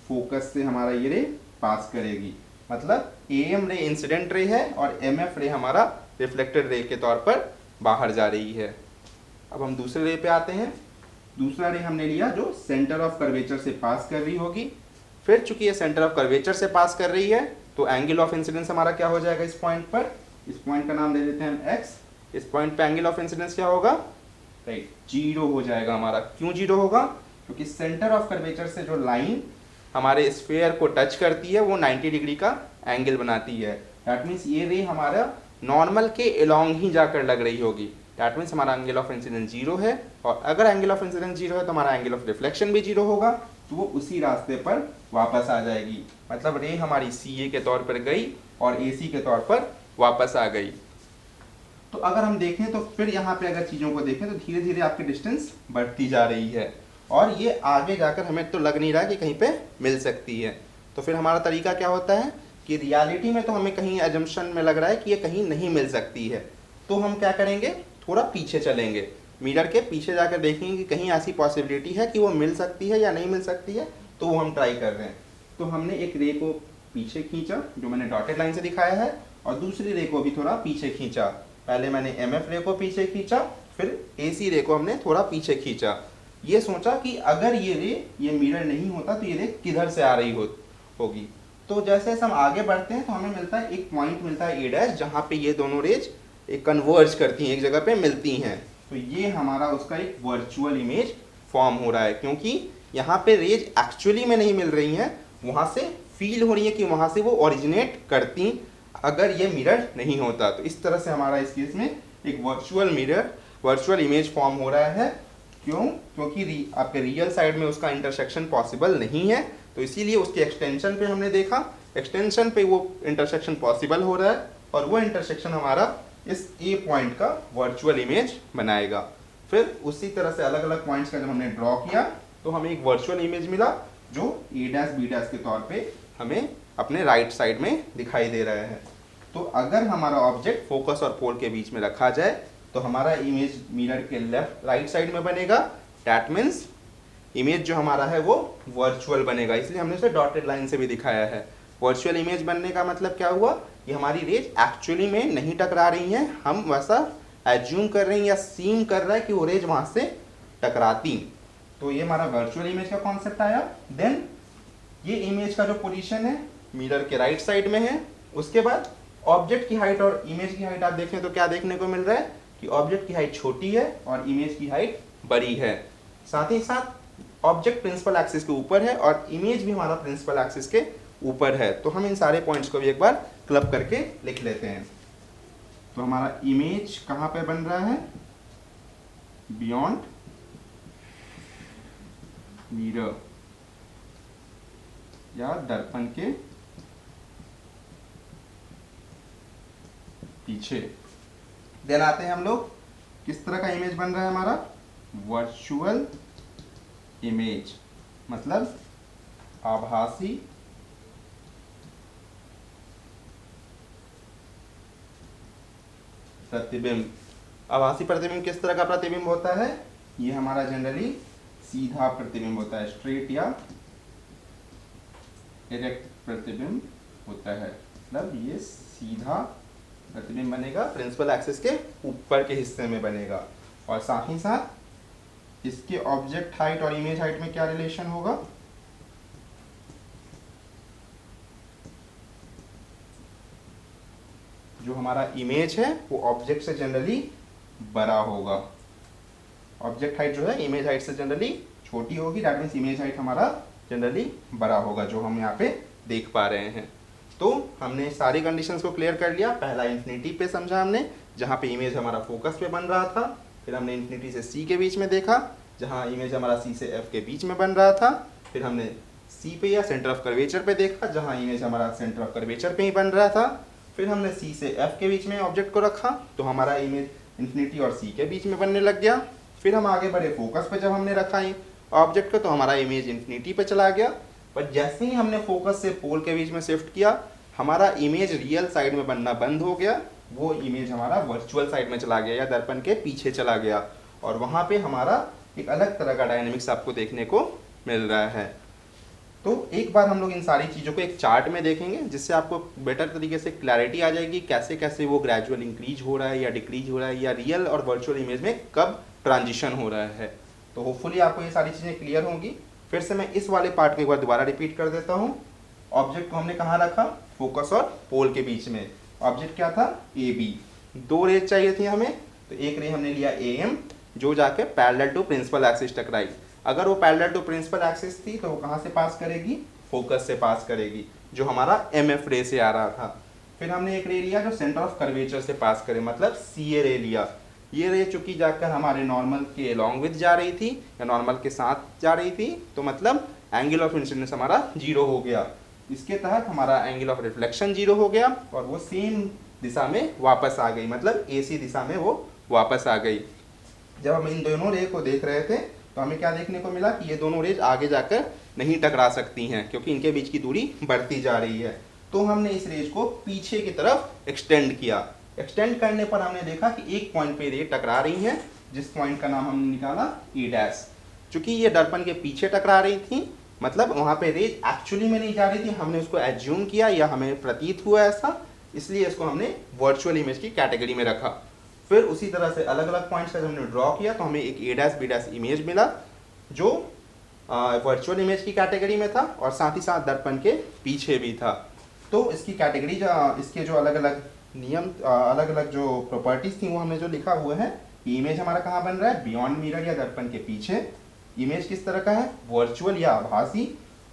फोकस से हमारा ये रे पास करेगी। मतलब AM रे इंसिडेंट रे है और MF रे हमारा रिफ्लेक्टेड रे के तौर पर बाहर जा रही है। अब हम दूसरे रे पे आते हैं। दूसरा रे हमने लिया जो सेंटर ऑफ कर्वेचर से पास कर रही होगी। फिर चूंकि ये सेंटर ऑफ कर्वेचर से पास कर रही है तो एंगल ऑफ इंसिडेंस हमारा क्या हो जाएगा इस पॉइंट पर, इस पॉइंट का नाम दे देते हैं हम x। इस पॉइंट पे एंगल ऑफ इंसिडेंस क्या होगा, राइट, 0 हो जाएगा हमारा। क्यों 0 होगा, क्योंकि सेंटर ऑफ कर्वेचर से जो लाइन हमारे स्फीयर को टच करती है वो 90 डिग्री का एंगल बनाती है। दैट मीन्स ये रे हमारा नॉर्मल के अलोंग ही जाकर लग रही होगी। दैट मीन्स हमारा एंगल ऑफ इंसिडेंस 0 है, और अगर एंगल ऑफ इंसिडेंस 0 है तो हमारा एंगल ऑफ रिफ्लेक्शन भी 0 होगा, तो वो उसी रास्ते पर वापस आ जाएगी। मतलब रे हमारी CA के तौर पर गई और AC के तौर पर वापस आ गई। तो अगर हम देखें तो फिर यहाँ पे अगर चीज़ों को देखें तो धीरे धीरे आपकी डिस्टेंस बढ़ती जा रही है और ये आगे जाकर हमें तो लग नहीं रहा कि कहीं पे मिल सकती है। तो फिर हमारा तरीका क्या होता है कि रियलिटी में तो हमें कहीं एजम्पशन में लग रहा है कि ये कहीं नहीं मिल सकती है, तो हम क्या करेंगे, थोड़ा पीछे चलेंगे, मिरर के पीछे जाकर देखेंगे कि कहीं ऐसी पॉसिबिलिटी है कि वो मिल सकती है या नहीं मिल सकती है, तो वो हम ट्राई कर रहे हैं। तो हमने एक रे को पीछे खींचा जो मैंने डॉटेड लाइन से दिखाया है, और दूसरी रे को भी थोड़ा पीछे खींचा। पहले मैंने MF रे को पीछे खींचा, फिर AC रे को हमने थोड़ा पीछे खींचा। ये सोचा कि अगर ये रे ये मिरर नहीं होता तो ये रे किधर से आ रही होगी। तो जैसे हम आगे बढ़ते हैं तो हमें मिलता है एक पॉइंट मिलता है A' जहाँ पे ये दोनों रेज एक कन्वर्ज करती हैं, एक जगह पे मिलती हैं। तो ये हमारा उसका एक वर्चुअल इमेज फॉर्म हो रहा है, क्योंकि यहाँ पे रेज एक्चुअली में नहीं मिल रही हैं, वहाँ से फील हो रही है कि वहाँ से वो ओरिजिनेट करती अगर ये मिरर नहीं होता। तो इस तरह से हमारा इस केस में एक वर्चुअल इमेज फॉर्म हो रहा है। क्यों, क्योंकि आपके रियल साइड में उसका इंटरसेक्शन पॉसिबल नहीं है, तो इसीलिए उसके एक्सटेंशन पे हमने देखा, एक्सटेंशन पे वो इंटरसेक्शन पॉसिबल हो रहा है, और वो इंटरसेक्शन हमारा इस A पॉइंट का वर्चुअल इमेज बनाएगा। फिर उसी तरह से अलग अलग पॉइंट्स का जब हमने ड्रॉ किया तो हमें एक वर्चुअल इमेज मिला जो A', B' के तौर पे हमें अपने राइट साइड में दिखाई दे रहा है। तो अगर हमारा ऑब्जेक्ट फोकस और पोल के बीच में रखा जाए तो हमारा इमेज मिरर के राइट साइड में बनेगा। दैट मीन्स इमेज जो हमारा है वो वर्चुअल बनेगा, इसलिए हमने उसे डॉटेड लाइन से भी दिखाया है। वर्चुअल इमेज बनने का मतलब क्या हुआ, ये हमारी रेज एक्चुअली में नहीं टकरा रही हैं, हम वैसा एज्यूम कर रहे हैं या सीम कर रहा है कि वो रेज वहाँ से टकराती। तो ये हमारा वर्चुअल इमेज का कॉन्सेप्ट आया। देन ये इमेज का जो पोजीशन है मिरर के राइट साइड में है। उसके बाद ऑब्जेक्ट की हाइट और इमेज की हाइट आप देखें तो क्या देखने को मिल रहा है कि ऑब्जेक्ट की हाइट छोटी है और इमेज की हाइट बड़ी है। साथ ही साथ ऑब्जेक्ट प्रिंसिपल एक्सिस के ऊपर है और इमेज भी हमारा प्रिंसिपल एक्सिस के ऊपर है। तो हम इन सारे पॉइंट्स को भी एक बार क्लब करके लिख लेते हैं। तो हमारा इमेज कहाँ पे बन रहा है, बियॉन्ड मिरर या दर्पण के पीछे। देन आते हैं हम लोग, किस तरह का इमेज बन रहा है हमारा, वर्चुअल इमेज, मतलब आभासी प्रतिबिंब। आभासी प्रतिबिंब किस तरह का प्रतिबिंब होता है, ये हमारा जनरली सीधा प्रतिबिंब होता है, स्ट्रेट या डायरेक्ट प्रतिबिंब होता है। मतलब ये सीधा प्रतिबिंब बनेगा, प्रिंसिपल एक्सिस के ऊपर के हिस्से में बनेगा। और साथ ही साथ इसके ऑब्जेक्ट हाइट और इमेज हाइट में क्या रिलेशन होगा, जो हमारा इमेज है वो ऑब्जेक्ट से जनरली बड़ा होगा। ऑब्जेक्ट हाइट जो है इमेज हाइट से जनरली छोटी होगी। दैट मीन्स इमेज हाइट हमारा जनरली बड़ा होगा, जो हम यहाँ पे देख पा रहे हैं। तो हमने सारी कंडीशंस को क्लियर कर लिया। पहला इन्फिनिटी पे समझा हमने, जहाँ पे इमेज हमारा फोकस पे बन रहा था। फिर हमने इन्फिनिटी से C के बीच में देखा, जहाँ इमेज हमारा C से F के बीच में बन रहा था। फिर हमने C पे या सेंटर ऑफ कर्वेचर पे देखा, जहाँ इमेज हमारा सेंटर ऑफ कर्वेचर पे ही बन रहा था। फिर हमने C से F के बीच में ऑब्जेक्ट को रखा, तो हमारा इमेज इन्फिनिटी और C के बीच में बनने लग गया। फिर हम आगे बढ़े फोकस पे, जब हमने रखा ऑब्जेक्ट को तो हमारा इमेज इन्फिनिटी पे चला गया। पर जैसे ही हमने फोकस से पोल के बीच में शिफ्ट किया, हमारा इमेज रियल साइड में बनना बंद हो गया, वो इमेज हमारा वर्चुअल साइड में चला गया या दर्पण के पीछे चला गया। और वहाँ पे हमारा एक अलग तरह का डायनेमिक्स आपको देखने को मिल रहा है। तो एक बार हम लोग इन सारी चीज़ों को एक चार्ट में देखेंगे, जिससे आपको बेटर तरीके से क्लैरिटी आ जाएगी कैसे कैसे वो ग्रेजुअल इंक्रीज हो रहा है या डिक्रीज हो रहा है, या रियल और वर्चुअल इमेज में कब ट्रांजिशन हो रहा है। तो होपफुली आपको ये सारी चीज़ें क्लियर होंगी। फिर से मैं इस वाले पार्ट को एक बार दोबारा रिपीट कर देता हूँ। ऑब्जेक्ट को हमने कहाँ रखा, फोकस और पोल के बीच में। ऑब्जेक्ट क्या था, ए बी। 2 रेज चाहिए थी हमें, तो एक रे हमने लिया ए एम, जो जाके पैरेलल टू प्रिंसिपल एक्सिस टकराई। अगर वो पैरेलल टू प्रिंसिपल एक्सिस थी तो वो कहाँ से पास करेगी, फोकस से पास करेगी, जो हमारा एम एफ रे से आ रहा था। फिर हमने एक रे लिया जो सेंटर ऑफ कर्वेचर से पास करे, मतलब सी ए रे लिया। ये रे चूंकि जाकर हमारे नॉर्मल के अलॉन्ग विद जा रही थी या नॉर्मल के साथ जा रही थी, तो मतलब एंगल ऑफ इंसिडेंस हमारा 0 हो गया। इसके तहत हमारा एंगल ऑफ रिफ्लेक्शन 0 हो गया और वो सेम दिशा में वापस आ गई, मतलब AC दिशा में वो वापस आ गई। जब हम इन दोनों रे को देख रहे थे तो हमें क्या देखने को मिला कि ये दोनों रेज आगे जाकर नहीं टकरा सकती हैं, क्योंकि इनके बीच की दूरी बढ़ती जा रही है। तो हमने इस रेज को पीछे की तरफ एक्सटेंड किया। एक्सटेंड करने पर हमने देखा कि एक पॉइंट पे रे टकरा रही हैं, जिस पॉइंट का नाम हमने निकाला E डैश। चूंकि ये दर्पण के पीछे टकरा रही थी, मतलब वहाँ पे रेज एक्चुअली में नहीं जा रही थी, हमने उसको एज्यूम किया या हमें प्रतीत हुआ ऐसा, इसलिए इसको हमने वर्चुअल इमेज की कैटेगरी में रखा। फिर उसी तरह से अलग अलग पॉइंट्स का जब हमने ड्रॉ किया तो हमें एक A dash B dash image मिला, जो वर्चुअल इमेज की कैटेगरी में था और साथ ही साथ दर्पण के पीछे भी था। तो इसकी कैटेगरी इसके जो अलग अलग नियम, अलग अलग जो प्रॉपर्टीज थी वो हमने जो लिखा हुआ है। इमेज हमारा कहाँ बन रहा है, बियॉन्ड मिरर या दर्पण के पीछे। इमेज किस तरह का है, वर्चुअल या आभासी,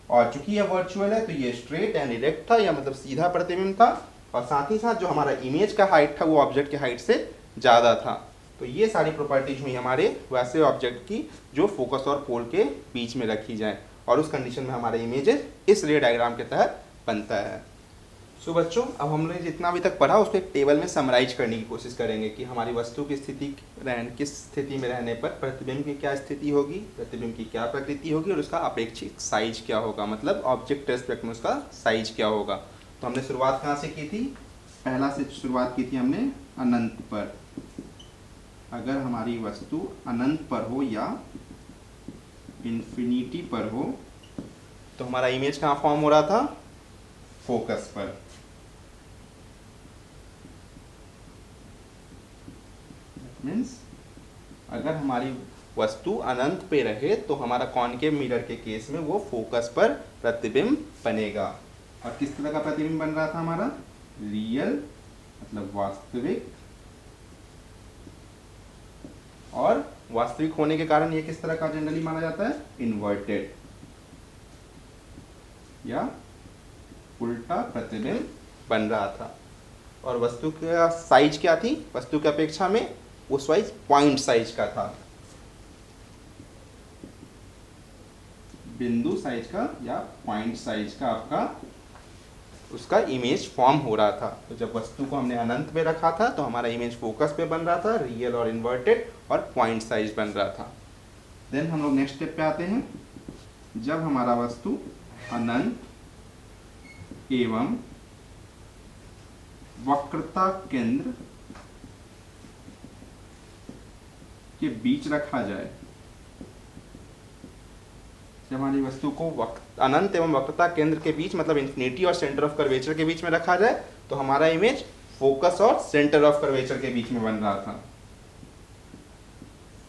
और चूंकि यह वर्चुअल है तो ये स्ट्रेट एंड डायरेक्ट था, या मतलब सीधा प्रतिबिंब था, और साथ ही साथ जो हमारा इमेज का हाइट था वो ऑब्जेक्ट के हाइट से ज़्यादा था। तो ये सारी प्रॉपर्टीज हुई हमारे वैसे ऑब्जेक्ट की जो फोकस और पोल के बीच में रखी जाए, और उस कंडीशन में हमारा इमेजेस इस रे डायग्राम के तहत बनता है। सो बच्चों, अब हमने जितना अभी तक पढ़ा उसको एक टेबल में समराइज करने की कोशिश करेंगे कि हमारी वस्तु की स्थिति किस स्थिति में रहने पर प्रतिबिंब की क्या स्थिति होगी, प्रतिबिंब की क्या प्रकृति होगी, और उसका अपेक्षित साइज क्या होगा, मतलब ऑब्जेक्ट रेस्पेक्ट में उसका साइज क्या होगा। तो हमने शुरुआत कहाँ से की थी, पहला से शुरुआत की थी हमने अनंत पर। अगर हमारी वस्तु अनंत पर हो या इन्फिनिटी पर हो तो हमारा इमेज कहाँ फॉर्म हो रहा था, फोकस पर। मीन्स अगर हमारी वस्तु अनंत पे रहे तो हमारा कॉनकेव मिरर के केस में वो फोकस पर प्रतिबिंब बनेगा। और किस तरह का प्रतिबिंब बन रहा था हमारा, रियल मतलब वास्तविक, और वास्तविक होने के कारण ये किस तरह का जनरली माना जाता है, इन्वर्टेड या उल्टा प्रतिबिंब बन रहा था। और वस्तु का साइज क्या थी, वस्तु की अपेक्षा में वो साइज पॉइंट साइज का था, बिंदु साइज का या पॉइंट साइज का आपका उसका इमेज फॉर्म हो रहा था। तो जब वस्तु को हमने अनंत में रखा था तो हमारा इमेज फोकस पे बन रहा था, रियल और इन्वर्टेड, और पॉइंट साइज बन रहा था। देन हम लोग नेक्स्ट स्टेप पे आते हैं। जब हमारा वस्तु अनंत एवं वक्रता केंद्र के बीच रखा जाए, जब हमारी वस्तु को अनंत एवं वक्रता केंद्र के बीच मतलब इन्फिनिटी और सेंटर ऑफ कर्वेचर के बीच में रखा जाए, तो हमारा इमेज फोकस और सेंटर ऑफ कर्वेचर के बीच में बन रहा था।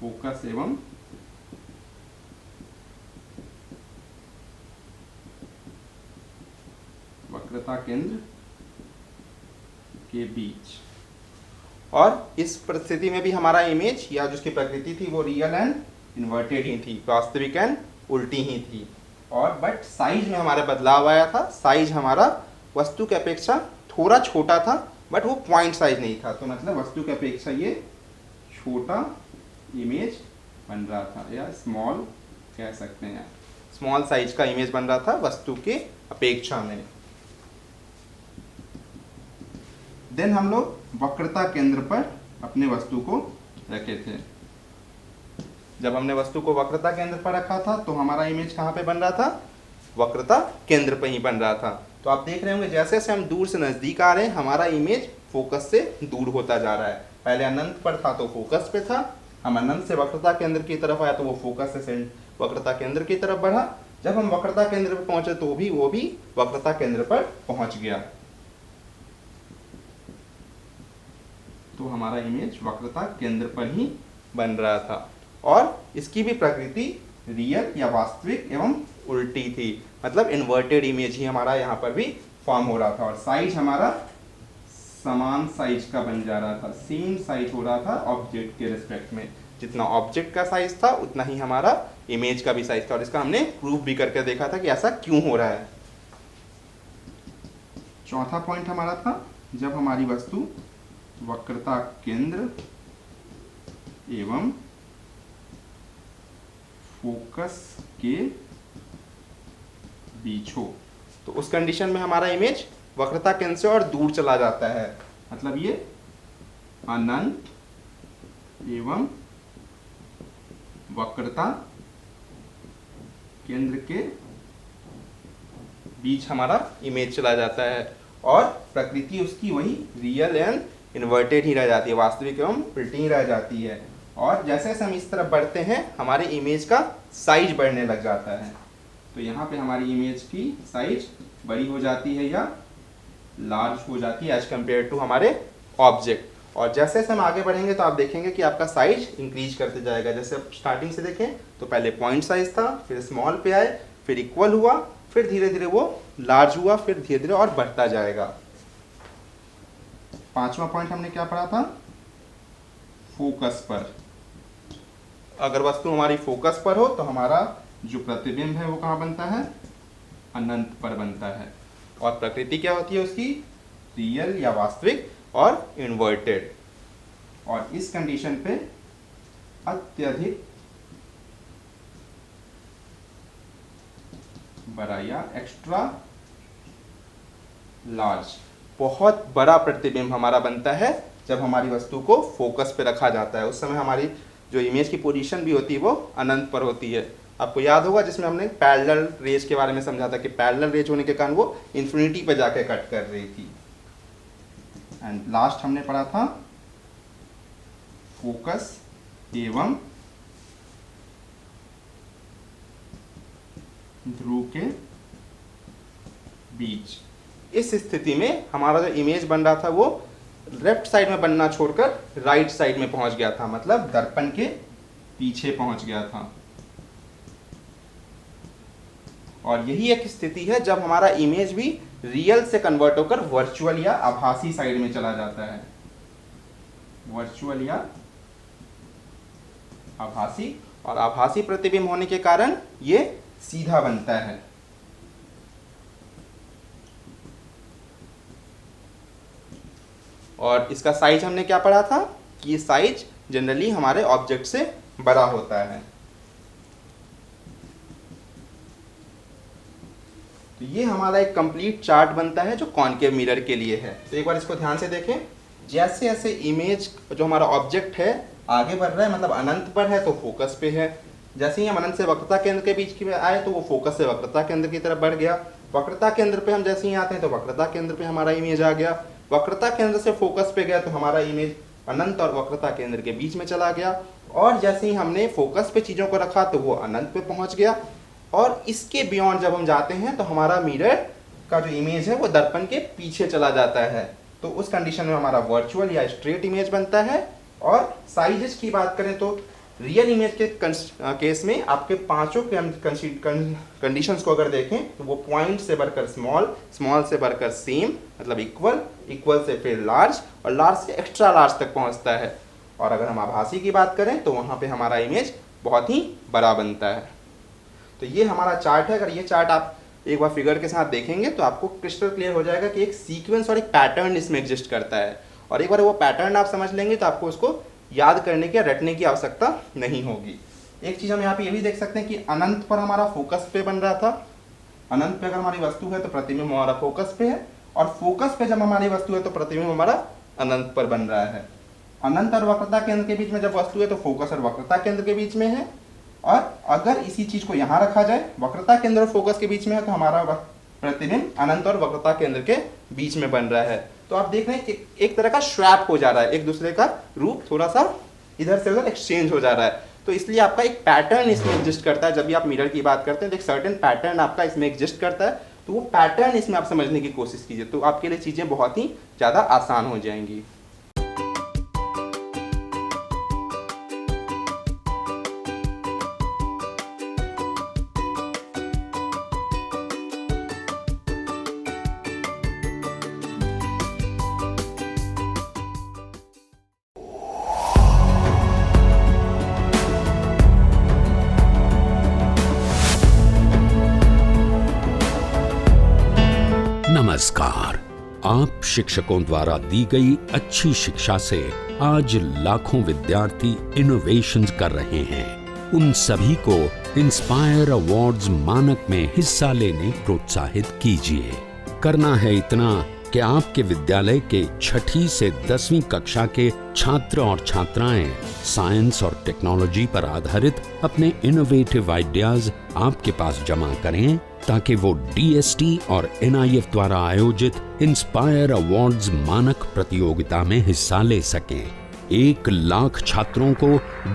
फोकस एवं वक्रता केंद्र के बीच। और इस परिस्थिति में भी हमारा इमेज या जिसकी प्रकृति थी वो रियल एंड इन्वर्टेड ही थी, वास्तविक एंड उल्टी ही थी। और बट साइज में हमारा बदलाव आया था। साइज हमारा वस्तु की अपेक्षा थोड़ा छोटा था, बट वो पॉइंट साइज नहीं था, तो मतलब वस्तु की अपेक्षा ये छोटा इमेज बन रहा था, या स्मॉल कह सकते हैं, स्मॉल साइज का इमेज बन रहा था वस्तु के अपेक्षा में। देन हम लोग वक्रता केंद्र पर अपने वस्तु को रखे थे। जब हमने वस्तु को वक्रता केंद्र पर रखा था तो हमारा इमेज कहाँ पे बन रहा था, वक्रता केंद्र पे ही बन रहा था। तो आप देख रहे होंगे जैसे जैसे हम दूर से नजदीक आ रहे हैं हमारा इमेज फोकस से दूर होता जा रहा है। पहले अनंत पर था तो फोकस पे था, हम अनंत से वक्रता केंद्र की तरफ आया तो वो फोकस से वक्रता केंद्र की तरफ बढ़ा। जब हम वक्रता केंद्र पर पहुंचे तो वो भी वक्रता केंद्र पर पहुंच गया। तो हमारा इमेज वक्रता केंद्र पर ही बन रहा था और इसकी भी प्रकृति रियल या वास्तविक एवं उल्टी थी, मतलब इन्वर्टेड इमेज ही हमारा यहाँ पर भी फॉर्म हो रहा था और साइज हमारा समान साइज का बन जा रहा था, सेम साइज हो रहा था ऑब्जेक्ट के रिस्पेक्ट में। जितना ऑब्जेक्ट का साइज था उतना ही हमारा इमेज का भी साइज था और इसका हमने प्रूफ भी करके देखा था कि ऐसा क्यों हो रहा है। चौथा पॉइंट हमारा था जब हमारी वस्तु वक्रता केंद्र एवं फोकस के बीच हो तो उस कंडीशन में हमारा इमेज वक्रता केंद्र से और दूर चला जाता है, मतलब ये अनंत एवं वक्रता केंद्र के बीच हमारा इमेज चला जाता है और प्रकृति उसकी वही रियल एंड इन्वर्टेड ही रह जाती है, वास्तविक एवं उल्टी ही रह जाती है। और जैसे जैसे हम इस तरफ बढ़ते हैं हमारे इमेज का साइज बढ़ने लग जाता है। तो यहाँ पे हमारी इमेज की साइज बड़ी हो जाती है या लार्ज हो जाती है एज कम्पेयर टू हमारे ऑब्जेक्ट। और जैसे जैसे हम आगे बढ़ेंगे तो आप देखेंगे कि आपका साइज इंक्रीज करते जाएगा। जैसे आप स्टार्टिंग से देखें तो पहले पॉइंट साइज था, फिर स्मॉल पे आए, फिर इक्वल हुआ, फिर धीरे धीरे वो लार्ज हुआ, फिर धीरे धीरे और बढ़ता जाएगा। पांचवा पॉइंट हमने क्या पढ़ा था? फोकस पर। अगर वस्तु हमारी फोकस पर हो तो हमारा जो प्रतिबिंब है वो कहाँ बनता है? अनंत पर बनता है। और प्रकृति क्या होती है उसकी? रियल या वास्तविक और इन्वर्टेड। और इस कंडीशन पे अत्यधिक बड़ा या एक्स्ट्रा लार्ज, बहुत बड़ा प्रतिबिंब हमारा बनता है जब हमारी वस्तु को फोकस पे रखा जाता है। उस समय हमारी जो इमेज की पोजीशन भी होती है वो अनंत पर होती है। आपको याद होगा जिसमें हमने पैरेलल रेज के बारे में समझा था कि पैरेलल रेज होने के कारण वो इन्फिनिटी पे जाके कट कर रही थी। एंड लास्ट हमने पढ़ा था फोकस एवं ध्रुव के बीच। इस स्थिति में हमारा जो इमेज बन रहा था वो लेफ्ट साइड में बनना छोड़कर राइट साइड में पहुंच गया था, मतलब दर्पण के पीछे पहुंच गया था। और यही एक स्थिति है जब हमारा इमेज भी रियल से कन्वर्ट होकर वर्चुअल या आभासी साइड में चला जाता है। वर्चुअल या आभासी, और आभासी प्रतिबिंब होने के कारण ये सीधा बनता है। और इसका साइज हमने क्या पढ़ा था कि ये साइज जनरली हमारे ऑब्जेक्ट से बड़ा होता है। तो ये हमारा एक कंप्लीट चार्ट बनता है जो कॉनकेव मिरर के लिए है। तो एक बार इसको ध्यान से देखें। जैसे जैसे इमेज जो हमारा ऑब्जेक्ट है आगे बढ़ रहा है, मतलब अनंत पर है तो फोकस पे है। जैसे ही हम अनंत से वक्रता केंद्र के बीच की में आए तो वो फोकस से वक्रता केंद्र की तरफ बढ़ गया। वक्रता केंद्र पे हम जैसे ही आते हैं तो वक्रता केंद्र पे हमारा इमेज आ गया। वक्रता केंद्र से फोकस पे गया तो हमारा इमेज अनंत और वक्रता केंद्र के बीच में चला गया। और जैसे ही हमने फोकस पे चीज़ों को रखा तो वो अनंत पे पहुंच गया। और इसके बियॉन्ड जब हम जाते हैं तो हमारा मिरर का जो इमेज है वो दर्पण के पीछे चला जाता है। तो उस कंडीशन में हमारा वर्चुअल या स्ट्रेट इमेज बनता है। और साइजेस की बात करें तो रियल इमेज के केस में आपके पांचों कंडीशंस को अगर देखें तो वो पॉइंट से बढ़कर स्मॉल, स्मॉल से बढ़कर सेम मतलब इक्वल, इक्वल से फिर लार्ज और लार्ज से एक्स्ट्रा लार्ज तक पहुंचता है। और अगर हम आभासी की बात करें तो वहाँ पे हमारा इमेज बहुत ही बड़ा बनता है। तो ये हमारा चार्ट है। अगर ये चार्ट आप एक बार फिगर के साथ देखेंगे तो आपको क्रिस्टल क्लियर हो जाएगा कि एक सीक्वेंस और एक पैटर्न इसमें एग्जिस्ट करता है। और एक बार वो पैटर्न आप समझ लेंगे तो आपको उसको याद करने की या रटने की आवश्यकता नहीं होगी। एक चीज़ हम यहाँ पे ये भी देख सकते हैं कि अनंत पर हमारा फोकस पे बन रहा था। अनंत पे अगर हमारी वस्तु है तो प्रतिबिंब हमारा फोकस पे है, और फोकस पे जब हमारी वस्तु है तो प्रतिबिंब हमारा अनंत पर बन रहा है। अनंत और वक्रता केंद्र के बीच में जब वस्तु है तो फोकस और वक्रता केंद्र के बीच में है। और अगर इसी चीज़ को यहाँ रखा जाए, वक्रता केंद्र और फोकस के बीच में है, तो हमारा प्रतिबिंब अनंत और वक्रता केंद्र के बीच में बन रहा है। तो आप देख रहे हैं कि एक तरह का स्वैप हो जा रहा है, एक दूसरे का रूप थोड़ा सा इधर से उधर एक्सचेंज हो जा रहा है। तो इसलिए आपका एक पैटर्न इसमें एग्जिस्ट करता है। जब भी आप मिरर की बात करते हैं तो एक सर्टेन पैटर्न आपका इसमें एग्जिस्ट करता है, तो वो पैटर्न इसमें आप समझने की कोशिश कीजिए, तो आपके लिए चीज़ें बहुत ही ज़्यादा आसान हो जाएंगी। नमस्कार। आप शिक्षकों द्वारा दी गई अच्छी शिक्षा से आज लाखों विद्यार्थी इनोवेशंस कर रहे हैं। उन सभी को इंस्पायर अवार्ड्स मानक में हिस्सा लेने प्रोत्साहित कीजिए। करना है इतना कि आपके विद्यालय के 6ठी से 10वीं कक्षा के छात्र और छात्राएं साइंस और टेक्नोलॉजी पर आधारित अपने इनोवेटिव आइडियाज आपके पास जमा करें, ताकि वो DST और NIF द्वारा आयोजित इंस्पायर अवार्ड्स मानक प्रतियोगिता में हिस्सा ले सकें। 1 लाख छात्रों को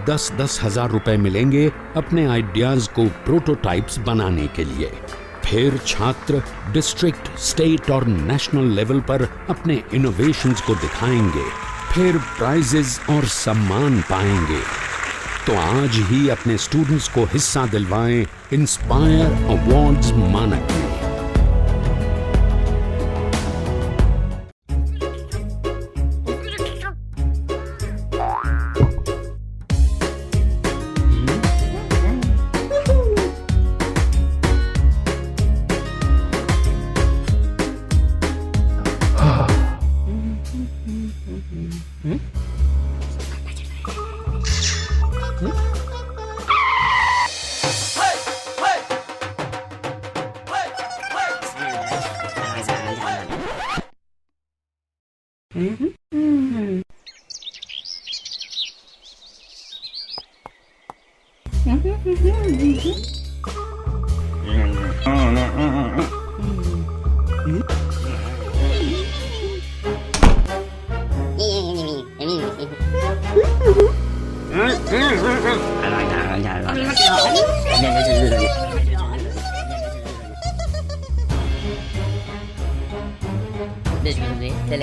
10-10 हजार रुपए मिलेंगे अपने आइडियाज को प्रोटोटाइप्स बनाने के लिए। फिर छात्र डिस्ट्रिक्ट, स्टेट और नेशनल लेवल पर अपने इनोवेशंस को दिखाएंगे, फिर प्राइजेस और सम्मान पाएंगे। तो आज ही अपने स्टूडेंट्स को हिस्सा दिलवाएं इंस्पायर अवार्ड्स मानक में।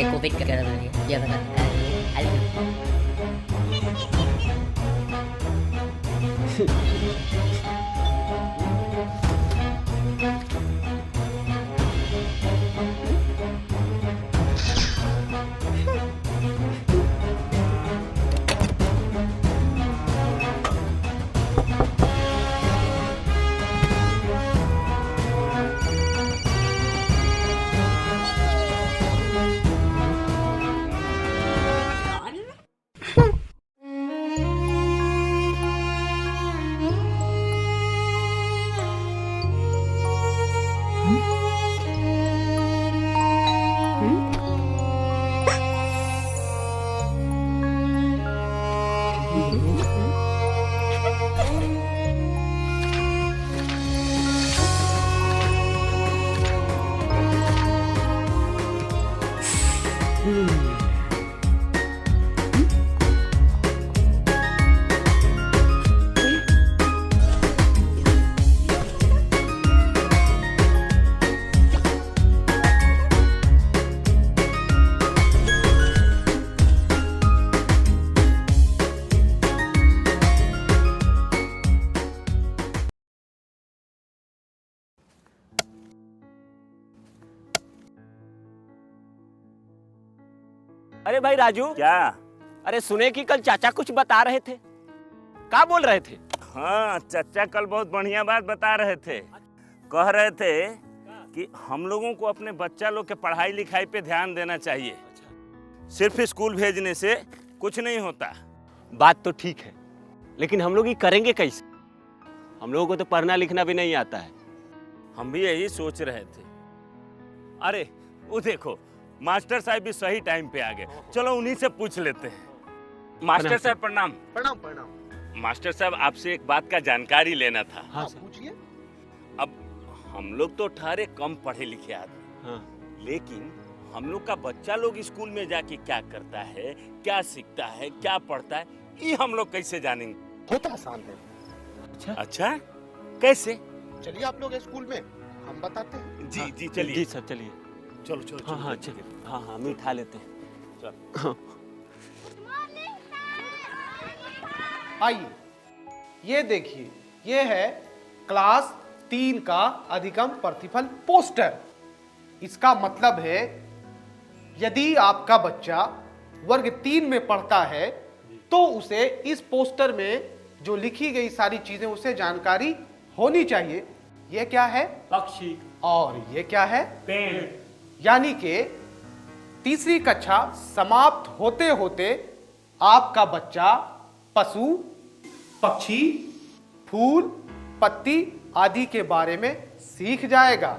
Covid ka na rin. Diyan ka na. अरे भाई राजू, क्या? अरे सुने कि कल चाचा कुछ बता रहे थे, क्या बोल रहे थे? हाँ, चाचा कल बहुत बढ़िया बात बता रहे थे। कह रहे थे कि हम लोगों को अपने बच्चा लोग के पढ़ाई लिखाई पे ध्यान देना चाहिए। सिर्फ स्कूल भेजने से कुछ नहीं होता। बात तो ठीक है, लेकिन हम लोग ये करेंगे कैसे? हम लोगों को तो पढ़ना लिखना भी नहीं आता है। हम भी यही सोच रहे थे। अरे वो देखो, मास्टर साहब भी सही टाइम पे आ गए। चलो उन्हीं से पूछ लेते हैं। मास्टर साहब प्रणाम। प्रणाम प्रणाम। मास्टर साहब, आपसे एक बात का जानकारी लेना था। हाँ पूछिए। अब हम लोग तो ठहरे कम पढ़े लिखे आदमी, हाँ। लेकिन हम लोग का बच्चा लोग स्कूल में जाके क्या करता है, क्या सीखता है, क्या पढ़ता है, ये हम लोग कैसे जानेंगे? होता आसान है। अच्छा कैसे? चलिए आप लोग स्कूल में, हम बताते हैं। जी जी चलिए। जी सर चलिए। चलो चलो हाँ हाँ चलिए। हाँ हाँ हम उठा लेते हैं। आइए, ये देखिए, ये है क्लास 3 का अधिगम प्रतिफल पोस्टर। इसका मतलब है यदि आपका बच्चा वर्ग 3 में पढ़ता है तो उसे इस पोस्टर में जो लिखी गई सारी चीजें उसे जानकारी होनी चाहिए। यह क्या है? पक्षी। और ये क्या है? पेड़। यानी कि तीसरी कक्षा समाप्त होते होते आपका बच्चा पशु, पक्षी, फूल, पत्ती आदि के बारे में सीख जाएगा।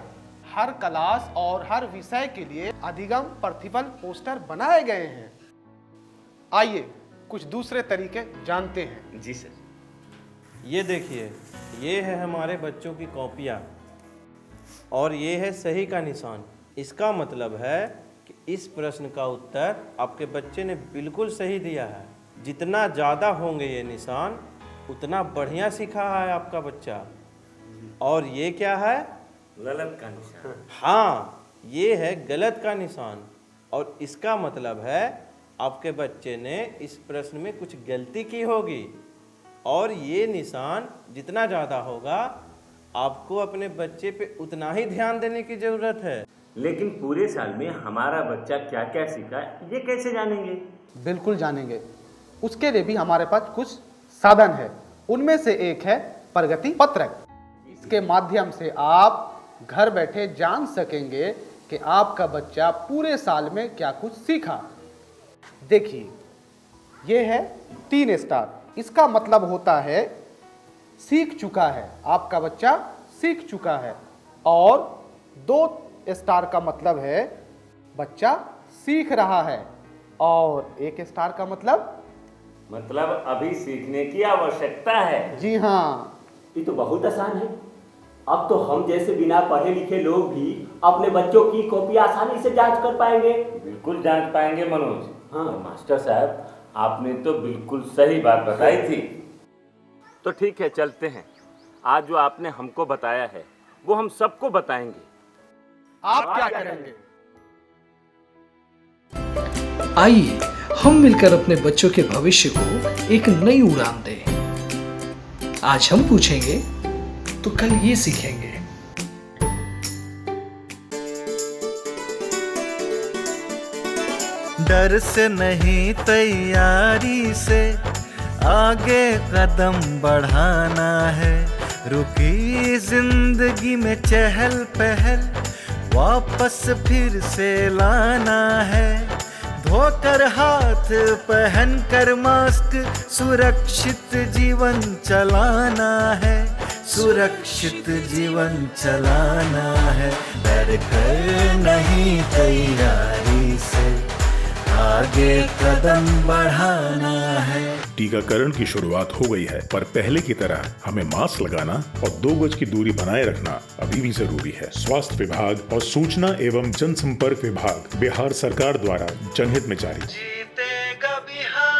हर क्लास और हर विषय के लिए अधिगम प्रतिफल पोस्टर बनाए गए हैं। आइए कुछ दूसरे तरीके जानते हैं। जी सर। ये देखिए, ये है हमारे बच्चों की कॉपियाँ और ये है सही का निशान। इसका मतलब है कि इस प्रश्न का उत्तर आपके बच्चे ने बिल्कुल सही दिया है। जितना ज़्यादा होंगे ये निशान उतना बढ़िया सीखा है आपका बच्चा। और ये क्या है? गलत का निशान। हाँ, ये है गलत का निशान और इसका मतलब है आपके बच्चे ने इस प्रश्न में कुछ गलती की होगी। और ये निशान जितना ज़्यादा होगा आपको अपने बच्चे पे उतना ही ध्यान देने की ज़रूरत है। लेकिन पूरे साल में हमारा बच्चा क्या क्या सीखा ये कैसे जानेंगे? बिल्कुल जानेंगे। उसके लिए भी हमारे पास कुछ साधन है। उनमें से एक है प्रगति पत्रक। इसके माध्यम से आप घर बैठे जान सकेंगे कि आपका बच्चा पूरे साल में क्या कुछ सीखा। देखिए, ये है 3 स्टार। इसका मतलब होता है सीख चुका है, आपका बच्चा सीख चुका है। और 2 स्टार का मतलब है बच्चा सीख रहा है। और 1 स्टार का मतलब अभी सीखने की आवश्यकता है। जी हाँ, ये तो बहुत आसान है। अब तो हम जैसे बिना पढ़े लिखे लोग भी अपने बच्चों की कॉपी आसानी से जांच कर पाएंगे। बिल्कुल जांच पाएंगे मनोज। हाँ। और मास्टर साहब आपने तो बिल्कुल सही बात बताई थी। तो ठीक है, चलते हैं। आज जो आपने हमको बताया है वो हम सबको बताएंगे। आप क्या करेंगे? आइए हम मिलकर अपने बच्चों के भविष्य को एक नई उड़ान दें। आज हम पूछेंगे तो कल ये सीखेंगे। डर से नहीं, तैयारी से आगे कदम बढ़ाना है। रुकी जिंदगी में चहल पहल वापस फिर से लाना है। धोकर हाथ पहन कर मास्क सुरक्षित जीवन चलाना है। सुरक्षित जीवन चलाना है। डर कर नहीं, तैयारी से आगे कदम बढ़ाना है। टीकाकरण की शुरुआत हो गई है, पर पहले की तरह हमें मास्क लगाना और 2 गज की दूरी बनाए रखना अभी भी जरूरी है। स्वास्थ्य विभाग और सूचना एवं जनसंपर्क विभाग बिहार सरकार द्वारा जनहित में जारी। जीतेगा बिहार।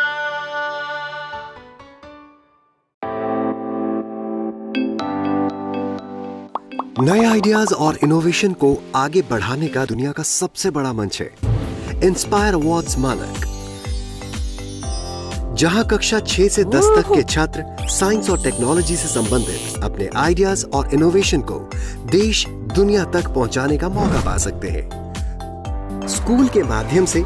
नए आइडियाज और इनोवेशन को आगे बढ़ाने का दुनिया का सबसे बड़ा मंच है इंस्पायर अवार्ड्स मानक, जहां कक्षा 6 से 10 तक के छात्र साइंस और टेक्नोलॉजी से संबंधित अपने आइडियाज और इनोवेशन को देश दुनिया तक पहुंचाने का मौका पा सकते हैं। स्कूल के माध्यम से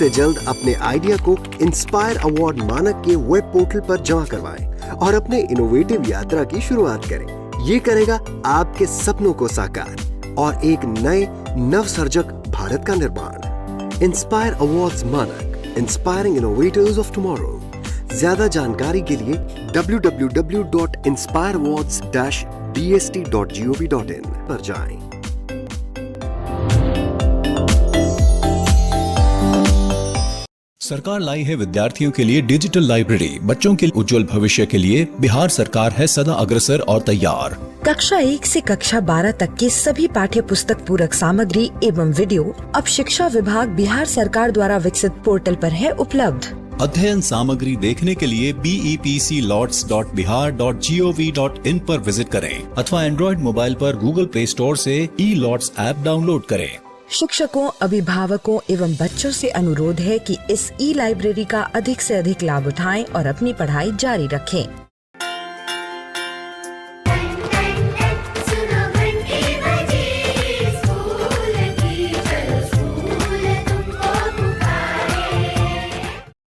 जल्द अपने आइडिया को इंस्पायर अवार्ड मानक के वेब पोर्टल पर जमा करवाएं और अपने इनोवेटिव यात्रा की शुरुआत करें। ये करेगा आपके सपनों को साकार और एक नए नवसर्जक भारत का निर्माण। इंस्पायर अवार्ड्स मानक, इंस्पायरिंग इनोवेटर्स ऑफ टुमारो। ज्यादा जानकारी के लिए www.inspireawards-bst.gov.in पर जाएं। सरकार लाई है विद्यार्थियों के लिए डिजिटल लाइब्रेरी। बच्चों के उज्जवल भविष्य के लिए बिहार सरकार है सदा अग्रसर और तैयार। कक्षा 1 से कक्षा 12 तक के सभी पाठ्य पुस्तक पूरक सामग्री एवं वीडियो अब शिक्षा विभाग बिहार सरकार द्वारा विकसित पोर्टल पर है उपलब्ध। अध्ययन सामग्री देखने के लिए bepclots.bihar.gov.in पर विजिट करें अथवा एंड्रॉइड मोबाइल पर गूगल प्ले स्टोर से ई-लॉट्स ऐप डाउनलोड करें। शिक्षकों, अभिभावकों एवं बच्चों से अनुरोध है कि इस ई लाइब्रेरी का अधिक से अधिक लाभ उठाएं और अपनी पढ़ाई जारी रखें।